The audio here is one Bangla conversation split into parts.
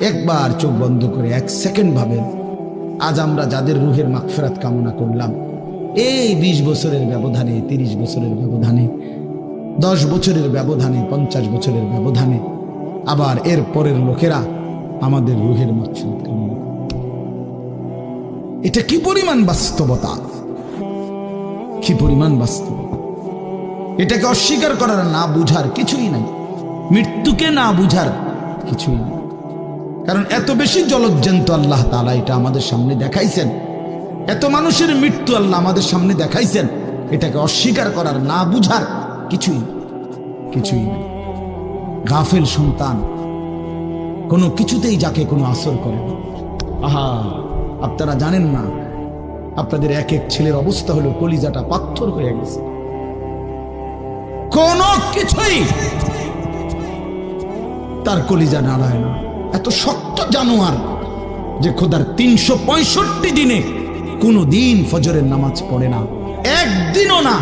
একবার চোখ বন্ধ করে 1 সেকেন্ড ভাবেন, আজ আমরা যাদের রুহের মাগফিরাত কামনা করলাম, এই 20 বছরের ব্যবধানে, 30 বছরের ব্যবধানে, 10 বছরের ব্যবধানে, 50 বছরের ব্যবধানে, আবার এর পরের লোকেরা আমাদের রুহের মাগফিরাত কামনা করে। এটা কি পরিমাণ বাস্তবতা, কি পরিমাণ বাস্তব! এটাকে অস্বীকার করার, না বুঝার কিছুই নাই, মৃত্যুকে না বুঝার কিছুই নাই। কারণ এত বেশি জলজ্জান্ত আল্লাহ তাআলা এটা আমাদের সামনে দেখাইছেন, এত মানুষের মৃত্যু আল্লাহ আমাদের সামনে দেখাইছেন, এটাকে অস্বীকার করার, না বুঝার কিছুই কিছুই নেই। গাফেল সন্তান কোনো কিছুতেই যাকে কোনো আসর করে না। আহা, আপনারা জানেন না, আপনাদের এক এক ছেলের অবস্থা হলো কলিজাটা পাথর হয়ে গেছে, কোনো কিছুই তার কলিজা নাড়ায় না। এত শক্ত জানোয়ার যে খোদার 365 দিনে কোনো দিন ফজরের নামাজ পড়ে না, একদিনও না।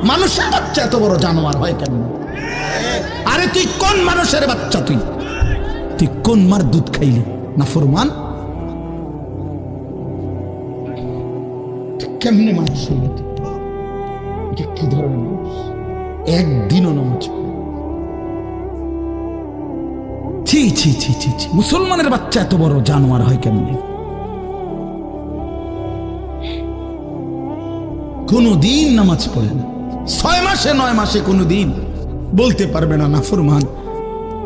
মানুষের বাচ্চা এত বড় জানোয়ার হয় কেন? আরে তুই কোন মানুষের বাচ্চা? তুই কোন মার দুধ খাইলি? নাফরমান! কেমনে মানুষ হইল? কি ধরনের মানুষ? একদিনও নামাজ পড়ে? ছি ছি ছি ছি ছি! মুসলমানের বাচ্চা এত বড় জানোয়ার হয় কেমনে? কোনদিন নামাজ পড়ে না, 6 মাসে 9 মাসে কোনদিন বলতে পারবে না নাফরমান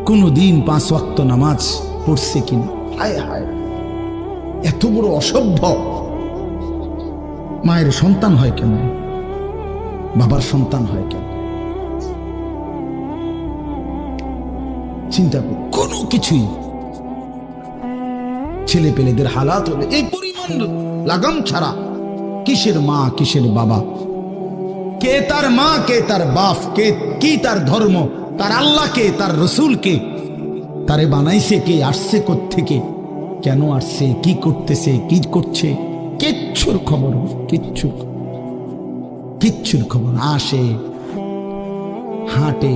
কোনদিন 5 ওয়াক্ত নামাজ পড়ছে কিনা। হায় হায়, এত বড় অসভ্য! মায়ের সন্তান হয় কেমনে? বাবার সন্তান হয় কেমনে? চিন্তা কর, কোনো কিছুই ছেলে পেলেদের হালাত হবে এই পরিমাণ লাগাম ছাড়া। কিসের মা, কিসের বাবা, কে তার মা, কে তার বাপ, কে কি তার ধর্ম, তার আল্লাহকে, তার রসুলকে, তারে বানাইছে কে, আসছে কোত্থেকে, কেন আসছে, কি করতেছে, কি করছে, কিচ্ছুর খবর, কিচ্ছুর খবর। আসে, হাঁটে,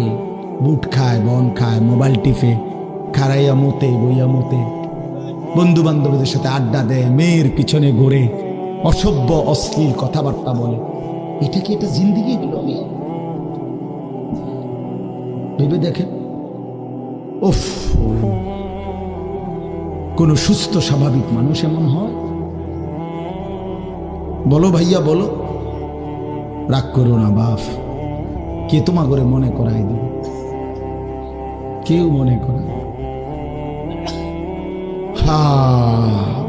বুট খায়, বন খায়, মোবাইল টিপে, খারাইয়া মতে, বইয়া মতে, বন্ধু বান্ধবদের সাথে আড্ডা দেয়, মেয়ের পিছনে ঘুরে, অসভ্য অশ্লীল কথাবার্তা বলে। এটা কি এটা জিন্দিগি? এগুলো ভেবে দেখেন। উফ, কোন সুস্থ স্বাভাবিক মানুষ এমন হয়? বলো ভাইয়া, বলো। রাগ করো না বাপ, কে তোমা করে মনে করাই দিবে? কেউ মনে করে না।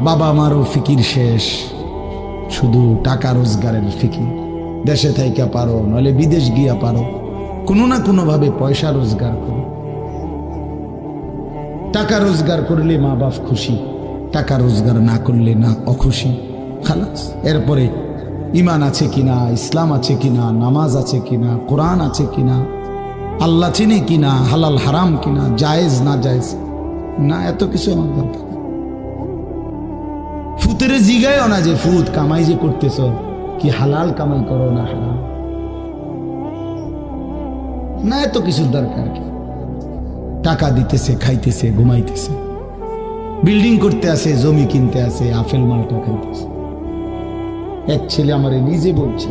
বাবা আমারও ফিকির শেষ, শুধু টাকা রোজগারের ফিকির। দেশে থাইকা পারো, নইলে বিদেশ গিয়া পারো, কোনো না কোনো ভাবে পয়সা রোজগার করো। টাকা রোজগার করলে মা বাপ খুশি, টাকা রোজগার না করলে না অখুশি, খালাস। এরপরে ইমান আছে কিনা, ইসলাম আছে কিনা, নামাজ আছে কিনা, কোরআন আছে কিনা, আল্লাহ চিনে কিনা, হালাল হারাম কিনা, জায়েজ না জায়েজ না, এত কিছু আমার দরকার। ফুতের জিগায়ও না যে ফুত কামাই যে করতেছ, কি হালাল কামাই করো না হারাম না, এত কিছুর দরকার কি? টাকা দিতেছে, খাইতেছে, ঘুমাইতেছে, বিল্ডিং করতে আসে, জমি কিনতে আসে, আপেল মালটা খাইতেছে। এক ছেলে আমারে নিজে বলছে,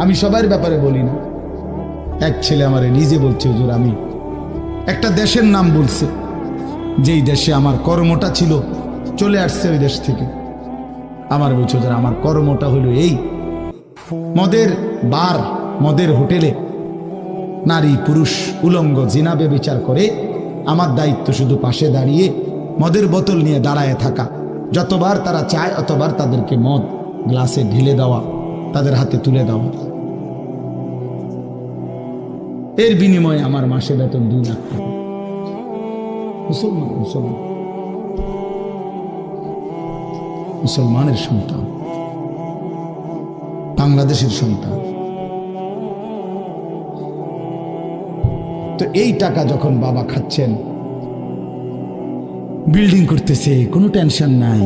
আমি সবার ব্যাপারে বলি না, এক ছেলে আমারে নিজে বলছে, হুজুর আমি একটা দেশের নাম বলছে, যেই দেশে আমার কর্মটা ছিল, চলে আসছে ওই দেশ থেকে। আমার বলছে, হুজুর আমার কর্মটা হলো এই, মদের বার, মদের হোটেলে নারী পুরুষ উলঙ্গ জিনাবে বিচার করে, আমার দায়িত্ব শুধু পাশে দাঁড়িয়ে মদের বোতল নিয়ে দাঁড়ায় থাকা, যতবার তারা চায় অতবার তাদেরকে মদ গ্লাসে ঢেলে দেওয়া, তাদের হাতে তুলে দেওয়া। এর বিনিময়ে আমার মাসে বেতন 2 লাখ টাকা। মুসলমান, মুসলমান, মুসলমানের সন্তান, বাংলাদেশের সন্তান। তো এই টাকা যখন বাবা খাচ্ছেন, বিল্ডিং করতেছে, কোনো টেনশন নাই।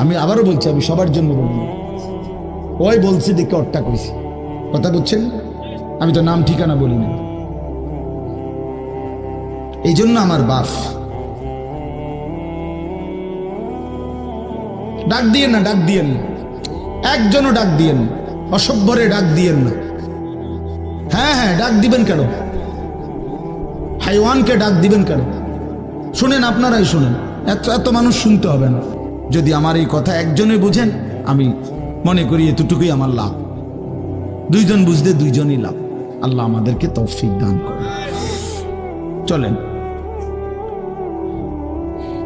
আমি আবারও বলছি, আমি সবার জন্য বলি, ওই বলছি দেখে অট্টা কইছি, কথা বুঝছেন? আমি তো নাম ঠিকানা বলি না। এই জন্য আমার বাপ, ডাক দিয়েন না, ডাক দিয়েন না, একজনও ডাক দিয়েন না, অসভ্যরে ডাক দিয়েন না। হ্যাঁ হ্যাঁ, ডাক দিবেন কেন? হাইওয়ানকে ডাক দিবেন কেন? শুনেন, আপনারাই শুনেন, এত এত মানুষ শুনতে হবে না। যদি আমার এই কথা একজনে বুঝেন, আমি মনে করি এতটুকুই আমার লাভ। দুইজন বুঝতে দুইজনই লাভ। আল্লাহ আমাদেরকে তৌফিক দান করে। চলেন,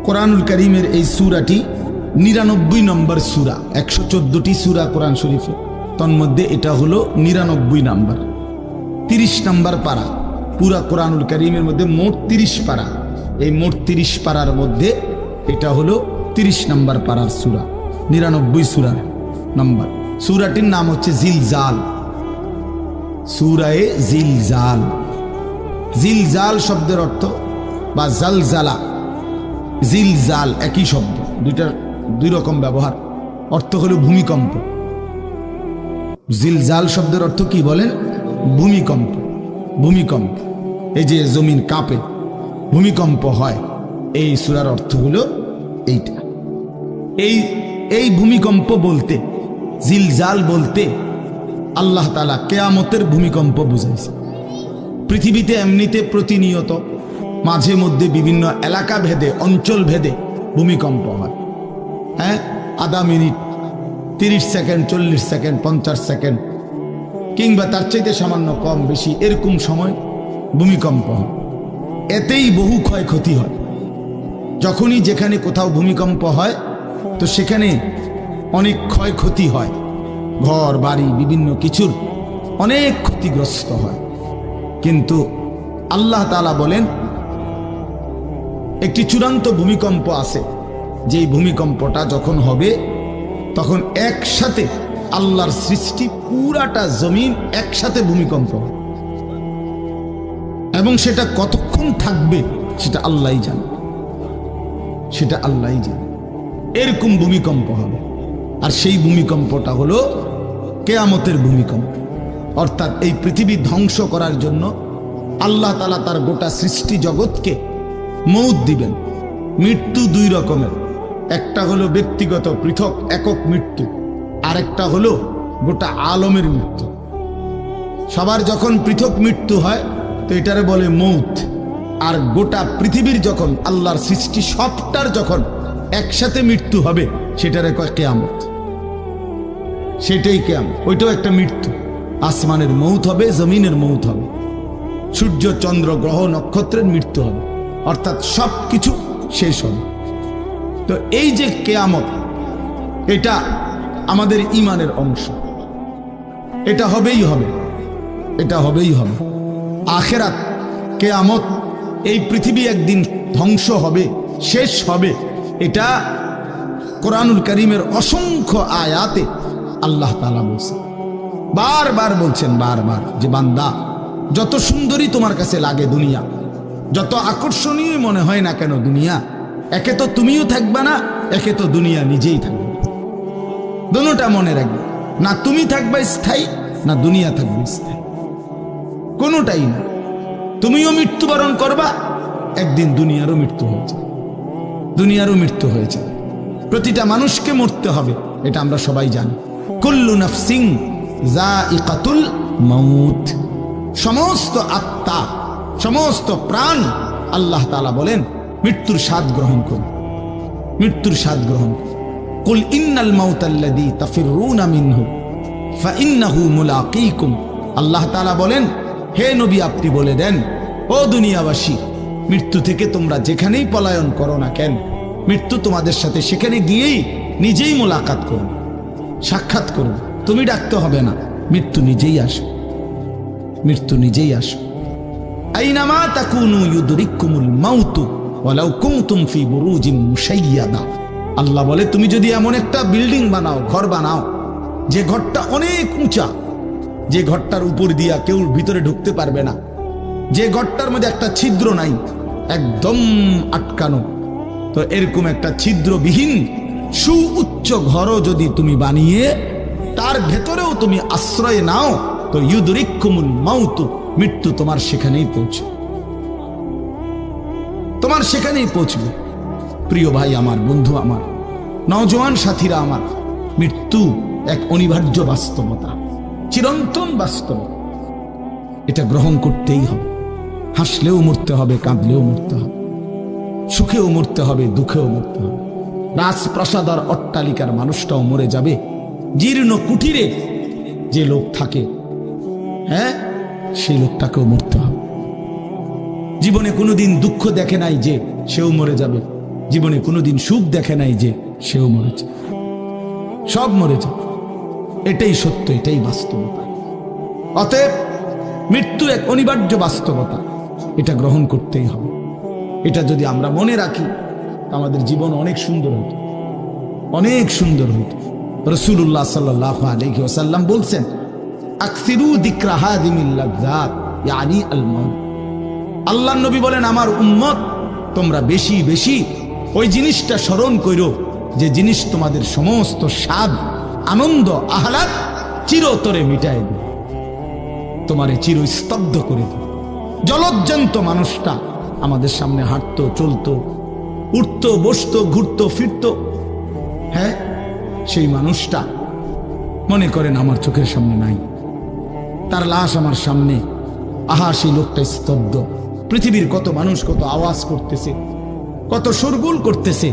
কোরআনুল কারীমের এই সূরাটি 99 নম্বর সূরা। 114টি সূরা কোরআন শরীফে, তন্মধ্যে এটা হলো 99 নম্বর, 30 নম্বর পারা। পুরা কোরআনুল কারীমের মধ্যে মোট 30 পারা। এই মোট 30 পারার মধ্যে এটা হলো 30 নম্বর পারার সূরা, 99 সূরা নম্বর। সূরাটির নাম হচ্ছে জিলজাল, সূরায়ে জিলজাল। জিলজাল শব্দের অর্থ বা জালজালা, জিলজাল একই শব্দ, দুই রকম ব্যবহার। অর্থ হলো ভূমিকম্প। জিলজাল শব্দের অর্থ কি বলেন? ভূমিকম্প। ভূমিকম্প, এই যে জমিন কাঁপে, ভূমিকম্প হয়, এই সূরার অর্থ হলো এইটা। এই ভূমিকম্প বলতে, জিলজাল বলতে আল্লাহ তাআলা কিয়ামতের ভূমিকম্প বুঝাইছে। পৃথিবীতে এমনিতে প্রতিনিয়ত মাঝে মধ্যে বিভিন্ন এলাকা ভেদে, অঞ্চল ভেদে ভূমিকম্প হয়। হ্যাঁ, আধা মিনিট, 30 সেকেন্ড, 40 সেকেন্ড, 50 সেকেন্ড, কিংবা তার চাইতে সামান্য কম বেশি এরকম সময় ভূমিকম্প হয়। এতেই বহু ক্ষয়ক্ষতি হয়। যখনই যেখানে কোথাও ভূমিকম্প হয়, তো সেখানে অনেক ক্ষয়ক্ষতি হয়, ঘর বাড়ি বিভিন্ন কিছুর অনেক ক্ষতিগ্রস্ত হয়। কিন্তু আল্লাহ তাআলা বলেন একটি চূড়ান্ত ভূমিকম্প আছে, যেই ভূমিকম্পটা যখন হবে তখন একসাথে আল্লাহর সৃষ্টি পুরাটা জমিন একসাথে ভূমিকম্প হবে, এবং সেটা কতক্ষণ থাকবে সেটা আল্লাহই জানে, সেটা আল্লাহই জানে। এরকম ভূমিকম্প হবে। আর সেই ভূমিকম্পটা হলো কিয়ামতের ভূমিকম্প। অর্থাৎ এই পৃথিবী ধ্বংস করার জন্য আল্লাহ তাআলা তার গোটা সৃষ্টি জগৎকে মউত দিবেন। মৃত্যু দুই রকমের, একটা হলো ব্যক্তিগত পৃথক একক মৃত্যু, আর একটা হলো গোটা আলমের মৃত্যু। সবার যখন পৃথক মৃত্যু হয় তো এটারে বলে মউত। আর গোটা পৃথিবীর যখন আল্লাহর সৃষ্টি সবটার যখন একসাথে মৃত্যু হবে সেটারে কয় কিয়ামত। সেটাই কিয়ামত, ওইটাও একটা মৃত্যু। আসমানের মউত হবে, জমিনের মউত হবে, সূর্য চন্দ্র গ্রহ নক্ষত্রের মৃত্যু হবে, অর্থাৎ সব কিছু শেষ হবে। তো এই যে কিয়ামত, এটা আমাদের ঈমানের অংশ, এটা হবেই হবে, এটা হবেই হবে। আখিরাত, কিয়ামত, এই পৃথিবী একদিন ধ্বংস হবে, শেষ হবে, এটা কোরআনুল কারীমের অসংখ্য আয়াতে আল্লাহ তাআলা বলছেন, বারবার বলছেন, বারবার, যে বান্দা যত সুন্দরী তোমার কাছে লাগে দুনিয়া, যত আকর্ষণীয় মনে হয় না কেন দুনিয়া, একে তো তুমিও থাকবে না, একে তো দুনিয়া নিজেই থাকবে। দুটোটা মনে রাখবে, না তুমি থাকবে স্থায়ী, না দুনিয়া থাকবে স্থায়ী, কোনোটাই না। তুমিও মৃত্যুবরণ করবা, একদিন দুনিয়ারও মৃত্যু হয়ে যাবে, দুনিয়ারও মৃত্যু হয়ে যাবে। প্রতিটা মানুষকে মরতে হবে, এটা আমরা সবাই জানি। কুল্লু নাফসিন যায়িকাতুল মাউত, সমস্ত আত্মা, সমস্ত প্রাণ, আল্লাহ তাআলা বলেন মৃত্যুর স্বাদ গ্রহণ করুন, মৃত্যুর স্বাদ গ্রহণ করুন। কুল ইন্নাল মাউতাল্লাযী তাফিররুনা মিনহু ফাইন্নাহু মুলাকীকুম। আল্লাহ তাআলা বলেন, হে নবী আপনি বলে দেন, ও দুনিয়াবাসী, মৃত্যু থেকে তোমরা যেখানেই পলায়ন করো না কেন, মৃত্যু তোমাদের সাথে সেখানে গিয়েই নিজেই মোলাকাত করবে, সাক্ষাৎ করবে। তুমি ডাকতে হবে না, মৃত্যু নিজেই আসে, মৃত্যু নিজেই আসে। আইনামা তাকুনু ইউদরিকুমুল মাউতু ওয়ালাউ কুনতুম ফি বুরুজিন মুশাইয়াদা। আল্লাহ বলে, তুমি যদি এমন একটা বিল্ডিং বানাও, ঘর বানাও, যে ঘরটা অনেক উঁচা, যে ঘরটার উপর দিয়া কেউ ভিতরে ঢুকতে পারবে না, যে ঘরটার মধ্যে একটা ছিদ্র নাই, একদম আটকানো, তো এরকম একটা ছিদ্রবিহীন সুউচ্চ ঘরও যদি তুমি বানিয়ে তার ভেতরেও তুমি আশ্রয় নাও, তো ইউদরিকুমুল মাউতু, মৃত্যু তোমার সেখানেই পৌঁছে। তোমার সেখানেই পৌঁছবে। প্রিয় ভাই আমার, বন্ধু আমার, নওজোয়ান সাথীরা আমার, মৃত্যু এক অনিবার্য বাস্তবতা, চিরন্তন বাস্তবতা। এটা গ্রহণ করতেই হবে। হাসলেও মরতে হবে, কাঁদলেও মরতে হবে, সুখেও মরতে হবে, দুঃখেও মরতে হবে। রাজপ্রাসাদ আর অট্টালিকার মানুষটাও মরে যাবে। জীর্ণ কুটিরে যে লোক থাকে, হ্যাঁ, সেই লোকটাকেও মরতে হবে। জীবনে কোনোদিন দুঃখ দেখে নাই যে সেও মরে যাবে, জীবনে কোনোদিন সুখ দেখে নাই যে সেও মরে যাবে, সব মরে যাবে। এটাই সত্য, এটাই বাস্তবতা। অতএব মৃত্যু এক অনিবার্য বাস্তবতা, এটা গ্রহণ করতেই হবে। এটা যদি আমরা মনে রাখি, আমাদের জীবন অনেক সুন্দর হইত, অনেক সুন্দর হইত। রাসূলুল্লাহ সাল্লাল্লাহু আলাইহি ওয়াসাল্লাম বলছেন, আকসিরু যিকরা হাযিমিল লাযযাত ইয়ানি আল মাউত। আল্লাহর নবী বলেন, আমার উম্মত তোমরা বেশি বেশি ওই জিনিসটা স্মরণ করো যে জিনিস তোমাদের সমস্ত স্বাদ, আনন্দ, আহ্লাদ চিরতরে মিটায় দেবে, তোমারে চিরস্তব্ধ করে দেবে। জলজ্জান্ত মানুষটা আমাদের সামনে হাঁটতো, চলতো, উঠতো, বসতো, ঘুরতো, ফিরতো, হ্যাঁ, সেই মানুষটা মনে করেন আমার চোখের সামনে নাই, তার লাশ আমার সামনে। আহা, সেই লোকটা স্তব্ধ। পৃথিবীর কত মানুষ কত আওয়াজ করতেছে, কত শোরগোল করতেছে,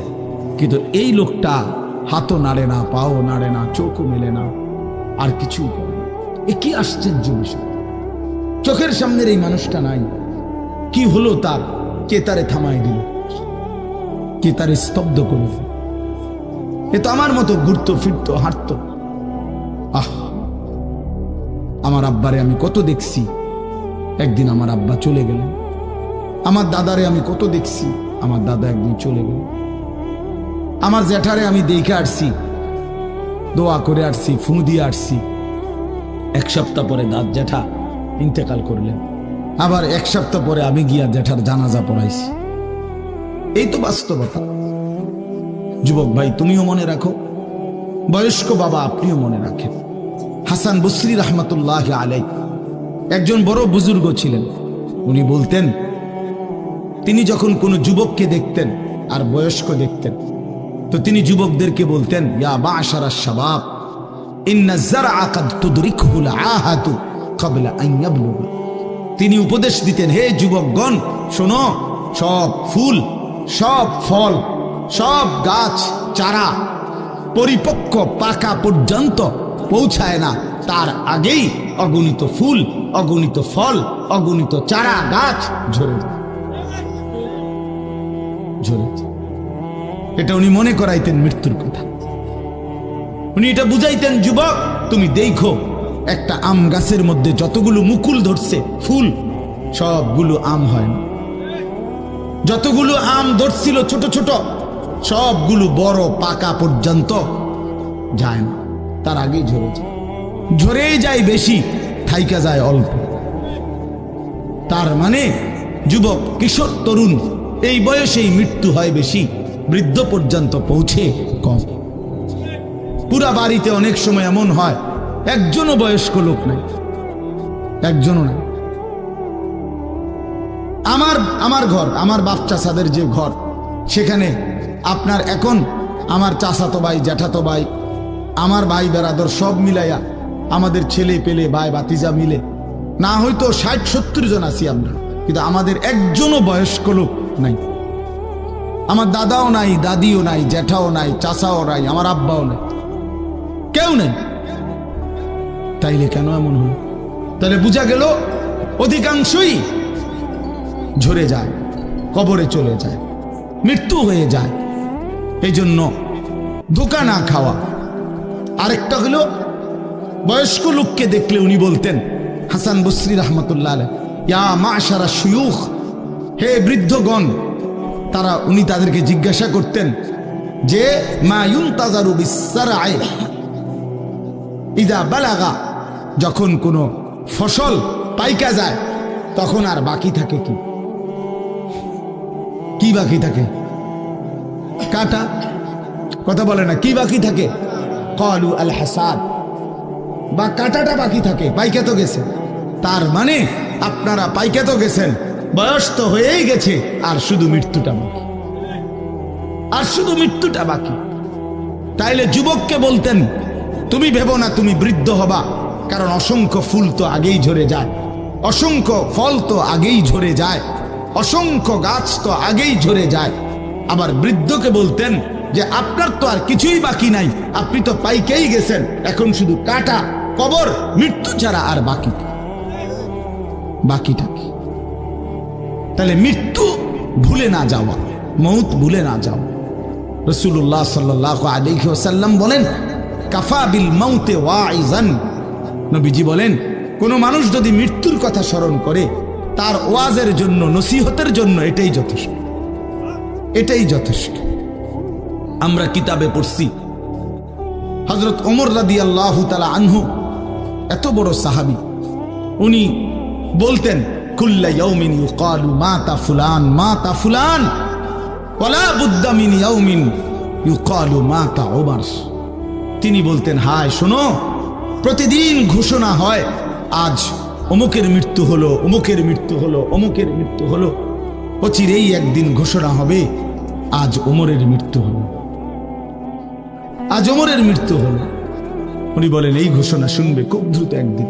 কিন্তু এই লোকটা হাতও নাড়ে না, পাও নাড়ে না, চোখও মেলে না, আর কিছু করে না। এ কি আশ্চর্য বিষয়! চোখের সামনের এই মানুষটা নাই, কি হলো তার? কে তারে থামাই দিল? কে তারে স্তব্ধ করে দিল? এ তো আমার মতো ঘুরতো, ফিরতো, হাঁটতো। আহ, আমার আব্বারে আমি কত দেখছি, একদিন আমার আব্বা চলে গেলেন। আমার দাদারে আমি কত দেখছি, আমার দাদা একদিন চলে গেল। আমার জ্যাঠারে আমি দেখে আসছি, দোয়া করে আসছি, ফু দিয়ে আসছি। এক সপ্তাহ পরে দাদ জ্যাঠা ইন্তেকাল করলেন। আবার এক সপ্তাহ পরে আমি গিয়া জ্যাঠার জানাজা পড়াইছি। এই তো বাস্তবতা। যুবক ভাই, তুমিও মনে রাখো, বয়স্ক বাবা আপনিও মনে রাখেন। হাসান বসরি রহমতুল্লাহ আলাইহি একজন বড় বুজুর্গ ছিলেন। উনি বলতেন, তিনি যখন কোনো যুবককে দেখতেন আর বয়স্ক দেখতেন, তো তিনি যুবকদেরকে বলতেন, ইয়া মা'শারাশ শাবাব ইন্না যারআ কাদ তুদরিকুহুল আহাতু ক্বাবলা আন ইয়াবলুগা। তিনি উপদেশ দিতেন, হে যুবকগণ শোনো, সব ফুল, সব ফল, সব গাছ চারা পরিপক্ক পাকা পর্যন্ত পৌঁছায় না, তার আগেই অগণিত ফুল, অগণিত ফল, অগণিত চারা গাছ ঝরে যায়। এটা উনি মনে করাইতেন মৃত্যুর কথা। উনি এটা বুঝাইতেন, যুবক তুমি দেখো, একটা আম গাছের মধ্যে যতগুলো মুকুল ধরছে ফুল, সবগুলো আম হয় না। যতগুলো আম ধরছিল ছোট ছোট, সবগুলো বড় পাকা পর্যন্ত যায় না, তার আগেই ঝরে যায়। ঝরেই যায় বেশি, থাইকা যায় অল্প। তার মানে যুবক, কিশোর, তরুণ এই বয়সেই মৃত্যু হয় বেশি, বৃদ্ধ পর্যন্ত পৌঁছে কম। পুরা বাড়িতে অনেক সময় এমন হয় একজনও বয়স্ক লোক নাই, একজনও নাই। আমার ঘর, আমার বাপ চাচাদের যে ঘর, সেখানে আপনার এখন আমার চাচাতো ভাই, জ্যাঠাতো ভাই, আমার ভাই বেরাদর সব মিলাইয়া আমাদের ছেলে পেলে ভাই বাতিজা মিলে না হয়তো 60-70 জন আছি আমরা, কিন্তু আমাদের একজনও বয়স্ক লোক নাই। আমার দাদাও নাই, দাদিও নাই, জ্যাঠাও নাই, চাচাও নাই, আমার আব্বাও নাই, কেউ নেই। তাইলে কেন এমন হলো? তাহলে বোঝা গেল অধিকাংশই ঝরে যায়, কবরে চলে যায়, মৃত্যু হয়ে যায়। এই জন্য ধোঁকা না খাওয়া। আরেকটা হলো, বয়স্ক লোককে দেখলে উনি বলতেন, হাসান বসরি রহমতুল্লাহ আলাইহি, ইয়া মা'শারা শুয়ুখ, হে বৃদ্ধগণ। উনি তাদেরকে জিজ্ঞাসা করতেন যে, মা ইউনতাজারু বিসসারআ ইযা বালাগা, যখন কোনো ফসল পাইকা যায় তখন আর বাকি থাকে কি? কি বাকি থাকে? কাটা। কথা বলে না, কি বাকি থাকে? ক্বালু আল হাসাদ, বা কাটাটা বাকি থাকে, পাইকা তো গেছে। তার মানে আপনারা পাইকা তো গেছেন, বয়স তো হয়েই গেছে, আর শুধু মৃত্যুটা বাকি, আর শুধু মৃত্যুটা বাকি। তাইলে যুবককে বলতেন, তুমি ভেবো না তুমি বৃদ্ধ হবা, কারণ অসংখ্য ফুল তো আগেই ঝরে যায়, অসংখ্য ফল তো আগেই ঝরে যায়, অসংখ্য গাছ তো আগেই ঝরে যায়। আবার বৃদ্ধকে বলতেন যে আপনার তো আর কিছুই বাকি নাই, আপনি তো পাইকেই গেছেন, এখন শুধু কাটা, কবর, মৃত্যু ছাড়া আর বাকিটা কি? তাহলে মৃত্যু ভুলে না যাওয়া, মৌত ভুলে না যাওয়া। রাসূলুল্লাহ সাল্লাল্লাহু আলাইহি ওয়াসাল্লাম বলেন, কাফা বিল মাউতে ওয়াইজান। নবীজি বলেন, কোন মানুষ যদি মৃত্যুর কথা স্মরণ করে, তার ওয়াজের জন্য, নসিহতের জন্য এটাই যথেষ্ট, এটাই যথেষ্ট। আমরা কিতাবে পড়ছি, হযরত ওমর রাদিয়াল্লাহু তাআলা আনহু, এত বড় সাহাবী, উনি বলতেন, কুল্লা ইয়াউমিন ইউকালু মাতা ফুলান মাতা ফুলান ওয়ালা বুদ্দা মিন ইয়াউমিন ইউকালু মাতা ওমর। তিনি বলতেন, হায় শোনো, প্রতিদিন ঘোষণা হয় আজ অমুকের মৃত্যু হলো, অমুকের মৃত্যু হলো, অমুকের মৃত্যু হলো। অচিরেই একদিন ঘোষণা হবে আজ ওমরের মৃত্যু হলো, আজ ওমরের মৃত্যু হলো। উনি বলেন, এই ঘোষণা শুনবে খুব দ্রুত একদিন।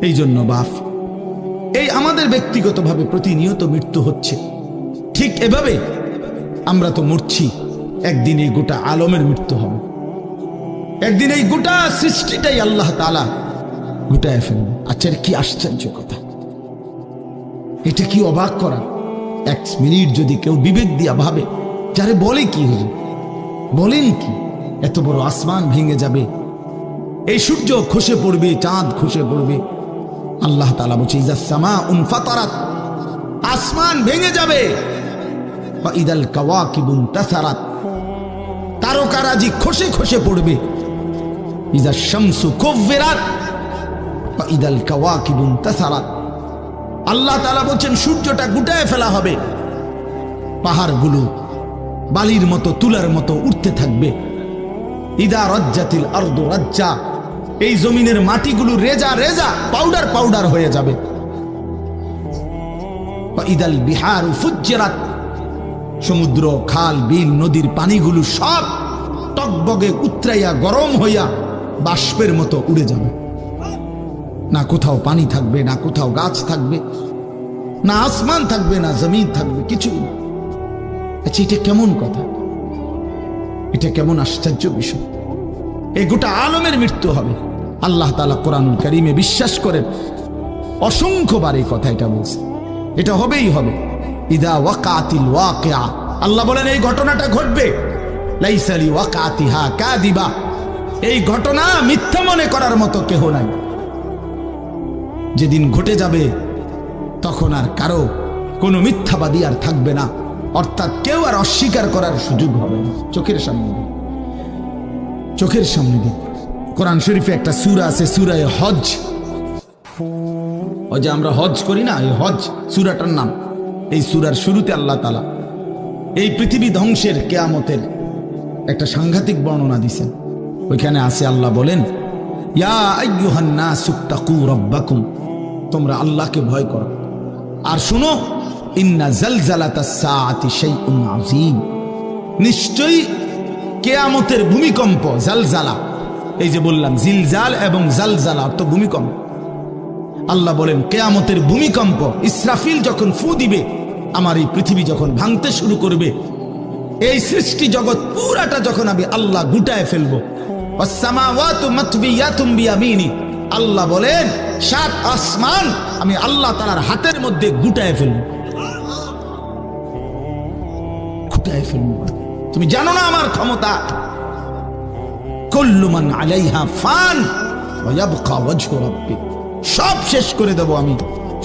এই জন্য বাপ, এই আমাদের ব্যক্তিগতভাবে প্রতিনিয়ত মৃত্যু হচ্ছে, ঠিক এভাবে আমরা তো মরছি, একদিন এই গোটা আলমের মৃত্যু হবে, একদিন এই গোটা সৃষ্টিটাই আল্লাহ তাআলা গোটায় ফেলবে। আচ্ছা, কি আশ্চর্য কথা, এটা কি অবাক করা। এক মিনিট যদি কেউ বিবেক দিয়া ভাবে, যারে বলে কি হুজুর, বলেন কি, এত বড় আসমান ভেঙে যাবে, এই সূর্য খসে পড়বে, চাঁদ খসে পড়বে। আল্লাহ তাআলা বলছে, ইযা সামাউন ফাতারাত, আসমান ভেঙে যাবে, ওয়া ইদাল কাওয়াকিবুন তাসারাত, তারকারাজি খসে খসে পড়বে, ইযা শামসু কুব্বিরাত ওয়া ইদাল কাওয়াকিবুন তাসারাত। আল্লাহ তাআলা বলেন, সূর্যটা গুটায় ফেলা হবে, পাহাড়গুলো বালির মতো, তুলার মতো উঠতে থাকবে। ইদা রাজ্জাতিল আরদু রাজ্জা, এই জমিনের মাটিগুলো রেজা রেজা, পাউডার পাউডার হয়ে যাবে। ওয়া ইদাল বিহারু ফুজ্জিরাত, সমুদ্র, খাল, বিল, নদীর পানিগুলো সব টকবগে উতরাইয়া গরম হইয়া বাষ্পের মতো উড়ে যাবে। না কোথাও পানি থাকবে, না কোথাও গাছ থাকবে, না আসমান থাকবে, না জমিন থাকবে, কিছুই না। আচ্ছা, এটা কেমন কথা, এটা কেমন আশ্চর্য বিষয়। এই গোটা আলমের মৃত্যু হবে। আল্লাহ তাআলা কোরআনুল কারীমে বিশ্বাস করেন, অসংখ্যবার এই কথা এটা বলছে, এটা হবেই হবে। ইদা ওয়াকাতিল ওয়াকিআ, আল্লাহ বলেন এই ঘটনাটা ঘটবে। লাইসা লি ওয়াকাতিহা কাযিবা, এই ঘটনা মিথ্যা মনে করার মতো কেহ নাই। যেদিন ঘটে যাবে তখন আর কারো কোনো মিথ্যাবাদী আর থাকবে না, অর্থাৎ কেউ আর অস্বীকার করার সুযোগ হবে না। চোখের সামনে দিন, চোখের সামনে দিন। কোরআন শরীফে একটা সূরা আছে, সূরা হজ। ওই যে আমরা হজ করি না, এই হজ সূরাটার নাম। এই সূরার শুরুতে আল্লাহ তাআলা এই পৃথিবী ধ্বংসের, কিয়ামতের একটা সাংঘাতিক বর্ণনা দিয়েছেন। ওইখানে আছে, আল্লাহ বলেন, ইয়া আইয়ুহান নাসুত্তাকু রাব্বাকুম, তোমরা আল্লাহকে ভয় করো। আর শুনো, ইন্না জালজালাতাস সাআতি শাইউন আযীম, নিশ্চয়ই কিয়ামতের ভূমিকম্প, জালজালা, এই যে বললাম জিলজাল এবং জালজালা অর্থ ভূমিকম্প। আল্লাহ বলেন কিয়ামতের ভূমিকম্প, ইসরাফিল যখন ফু দিবে, আমার এই পৃথিবী যখন ভাঙতে শুরু করবে, এই সৃষ্টি জগৎ পুরাটা যখন আমি আল্লাহ গুটায় ফেলবো, ওয়াসসামাওয়াতু মাতবিয়াতুম বিয়ামিনি, আল্লাহ বলেন 7 আসমান আমি আল্লাহ তাআলার হাতের মধ্যে গুটায় ফেলবো, গুটায় ফেলবো। তুমি জানো না আমার ক্ষমতা। কুল্লু মান আলাইহা ফান ওয়া ইয়াবকা ওয়াজহু রাব্বিক, সব শেষ করে দেব আমি,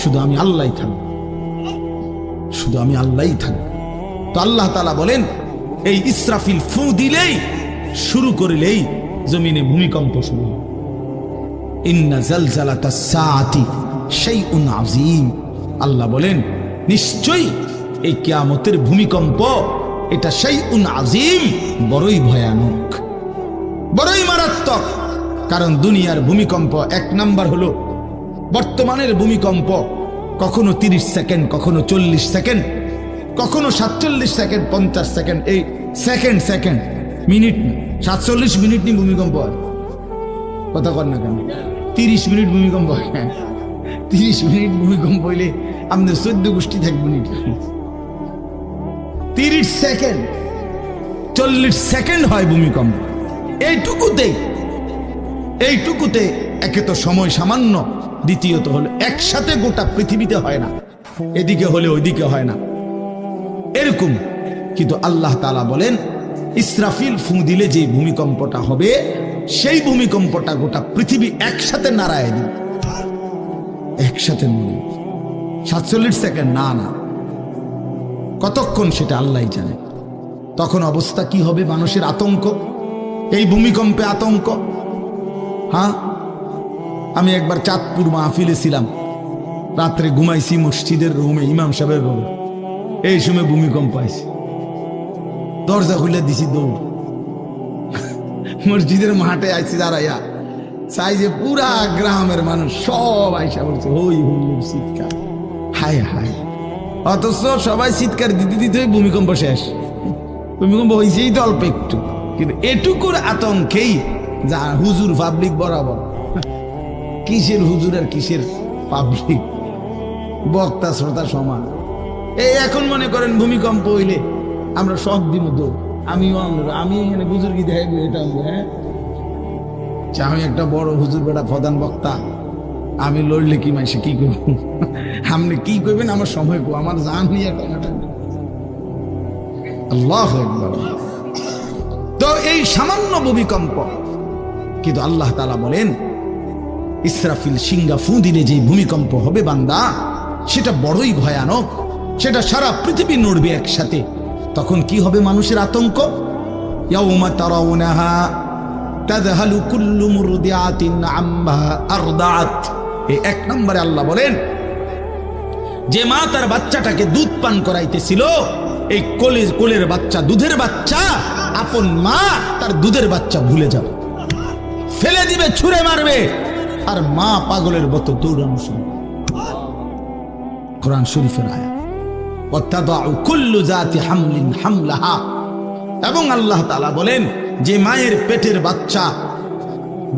শুধু আমি আল্লাহই থাকব, শুধু আমি আল্লাহই থাকব। তো আল্লাহ তাআলা বলেন, এই ইসরাফিল ফু দিলেই, শুরু করলেই জমিনে ভূমিকম্প শুরু হবে। ইন্না জালজালাতাস সাআতি শাইউন আযীম, আল্লাহ বলেন নিশ্চয়ই এই কিয়ামতের ভূমিকম্প, এটা শাইউন আযীম, বড়ই ভয়ানক, বড়ই মারাত্মক। কারণ দুনিয়ার ভূমিকম্প, এক নাম্বার হলো বর্তমানের ভূমিকম্প, কখনো 30 সেকেন্ড, কখনো 40 সেকেন্ড, কখনো 47 সেকেন্ড, 50 সেকেন্ড, এই সেকেন্ড মিনিট না, 47 মিনিট নি ভূমিকম্প হয়। কথা কর না কেন? 30 মিনিট ভূমিকম্প হয়। 30 মিনিট ভূমিকম্প হইলে আমাদের 14 গোষ্ঠী থাকবে মিনিট। 30 সেকেন্ড, 40 সেকেন্ড হয় ভূমিকম্প। এইটুকুতে একে তো সময় সামান্য, দ্বিতীয়ত হলো একসাথে গোটা পৃথিবীতে হয় না, এদিকে হলে ওইদিকে হয় না এরকম। কিন্তু আল্লাহ তাআলা বলেন ইসরাফিল ফু দিলে যে ভূমিকম্পটা হবে, সেই ভূমিকম্পটা গোটা পৃথিবী একসাথে নাড়ায় দিবে, একসাথে নড়ে। 47 সেকেন্ড না, কতক্ষণ সেটা আল্লাহই জানে। তখন অবস্থা কি হবে? মানুষের আতঙ্ক, এই ভূমিকম্পে আতঙ্ক। হ্যাঁ, আমি একবার চাঁদপুর মাহফিলে ছিলাম, রাত্রে ঘুমাইছি মসজিদের রুমে, ইমাম সাহেবের রুমে। এই সময় ভূমিকম্প আইছে, দরজা খুলে দিছি দৌড়। মসজিদের মাঠে আইছি দাঁড়াইয়া, চাই যে পুরা গ্রামের মানুষ সব আইসা বলছে হই হুল্লোড় চিৎকার, হায় হায়। অথচ সবাই চিৎকার দিতে দিতে ভূমিকম্প শেষ। ভূমিকম্প হয়েছেই তো অল্প একটু, কিন্তু এটুকুর আতঙ্কেই যা হুজুর পাবলিক বরাবর। কিসের হুজুর আর কিসের পাবলিক, বক্তা শ্রোতা সমান। এই এখন মনে করেন ভূমিকম্প হইলে আমরা সব দিন দৌড়, আমি এখানে বুজুর্গি দেখাইবো, এটা হ্যাঁ, আমি একটা বড় হুজুর বেটা প্রধান বক্তা, আমি লড়লে কি মাইসে কি করব, আপনি কি করবেন আমার সময় কো, আমার জান নিয়ে কথাটা। আল্লাহু আকবার। তো এই সামান্য ভূমিকম্প, কিন্তু আল্লাহ তাআলা বলেন ইসরাফিল সিংহা ফু দিলে যে ভূমিকম্প হবে বান্দা, সেটা বড়ই ভয়ানক, সেটা সারা পৃথিবী নড়বে একসাথে। তখন কি হবে মানুষের আতঙ্ক? ইয়াউমা তারাউনাহা তাযহালু কুল্লু মুরদিআতিন আম্মা আরদাআত। এই 1 নম্বরে আল্লাহ বলেন যে মা তার বাচ্চাটাকে দুধ পান করাইতেছিল, এই কোলের বাচ্চা, দুধের বাচ্চা, আপন মা তার দুধের বাচ্চা ভুলে যাবে, ফেলে দিবে, ছুঁড়ে মারবে, আর মা পাগলের মতো দৌড়ানো শুরু। কোরআন শরীফের আয়াত। ওয়াতাদাউ কুল্লু যাতি হামলিন হামলাহা। এবং আল্লাহ তাআলা বলেন যে মায়ের পেটের বাচ্চা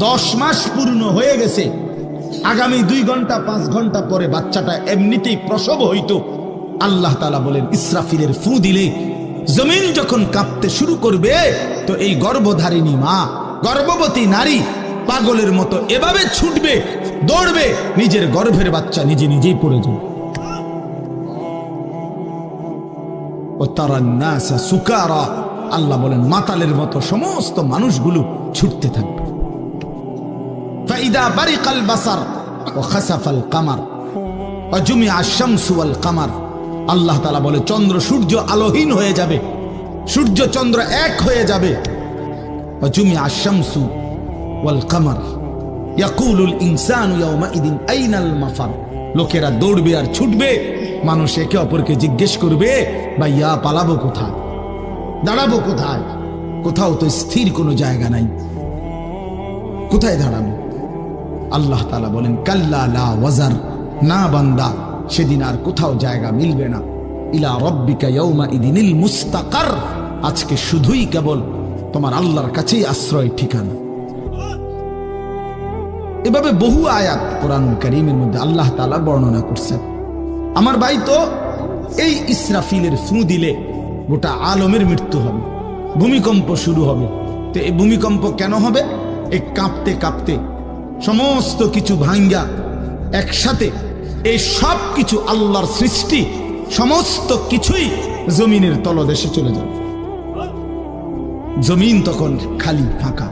10 মাস পূর্ণ হয়ে গেছে, আগামী 2 ঘন্টা 5 ঘন্টা পরে বাচ্চাটা এমনিতেই প্রসব হইতো। আল্লাহ তাআলা বলেন ইসরাফিলের ফু দিলে জমিন যখন কাঁপতে শুরু করবে, তো এই গর্ভধারিণী মা, গর্ভবতী নারী পাগলের মতো এভাবে ছুটবে, দৌড়বে, নিজের গর্ভের বাচ্চা নিজেই পড়ে যাবে। ও তারান নাসা সুকারা, আল্লাহ বলেন মাতালের মতো সমস্ত মানুষগুলো ছুটতে থাকবে। ফাইদা বারিকাল বাসার ওয়া খাসাফাল কামার ওয়া জুমিআ আশ-শামসু ওয়াল কামার। আল্লাহ তাআলা বলে চন্দ্র সূর্য আলোহীন হয়ে যাবে, সূর্য চন্দ্র এক হয়ে যাবে। ওয়া জুমিআ আশ-শামসু ওয়াল কামার ইয়াকুলুল ইনসানু ইয়াওমাইদিন আইনাল মাফার। লোকেরা দৌড়বে আর ছুটবে, মানুষ একে অপরকে জিজ্ঞেস করবে ভাইয়া পালাবো কোথায়, দাঁড়াবো কোথায়? কোথাও তো স্থির কোনো জায়গা নাই, কোথায় দাঁড়াবো? আল্লাহ তাআলা বলেন কাল্লা লা ওয়াজার, না বান্দা, সেদিন আর কোথাও জায়গা মিলবে না। ইলা রাব্বিকা ইয়াওমাইদিনিল মুস্তাকার, আজকে শুধুই কেবল তোমার আল্লাহর কাছেই আশ্রয় ঠিকানা। এভাবে বহু আয়াত কোরআনুল কারীমের মধ্যে আল্লাহ তাআলা বর্ণনা করছেন। আমার ভাই, তো এই ইসরাফিলের ফু দিলে গোটা আলমের মৃত্যু হবে, ভূমিকম্প শুরু হবে। তো এই ভূমিকম্প কেন হবে? এই কাঁপতে কাঁপতে সমস্ত কিছু ভাঙ্গা একসাথে, এই সব কিছু আল্লাহর সৃষ্টি, সমস্ত কিছুই জমিনের তলদেশে চলে যাবে। জমিন তখন খালি ফাঁকা,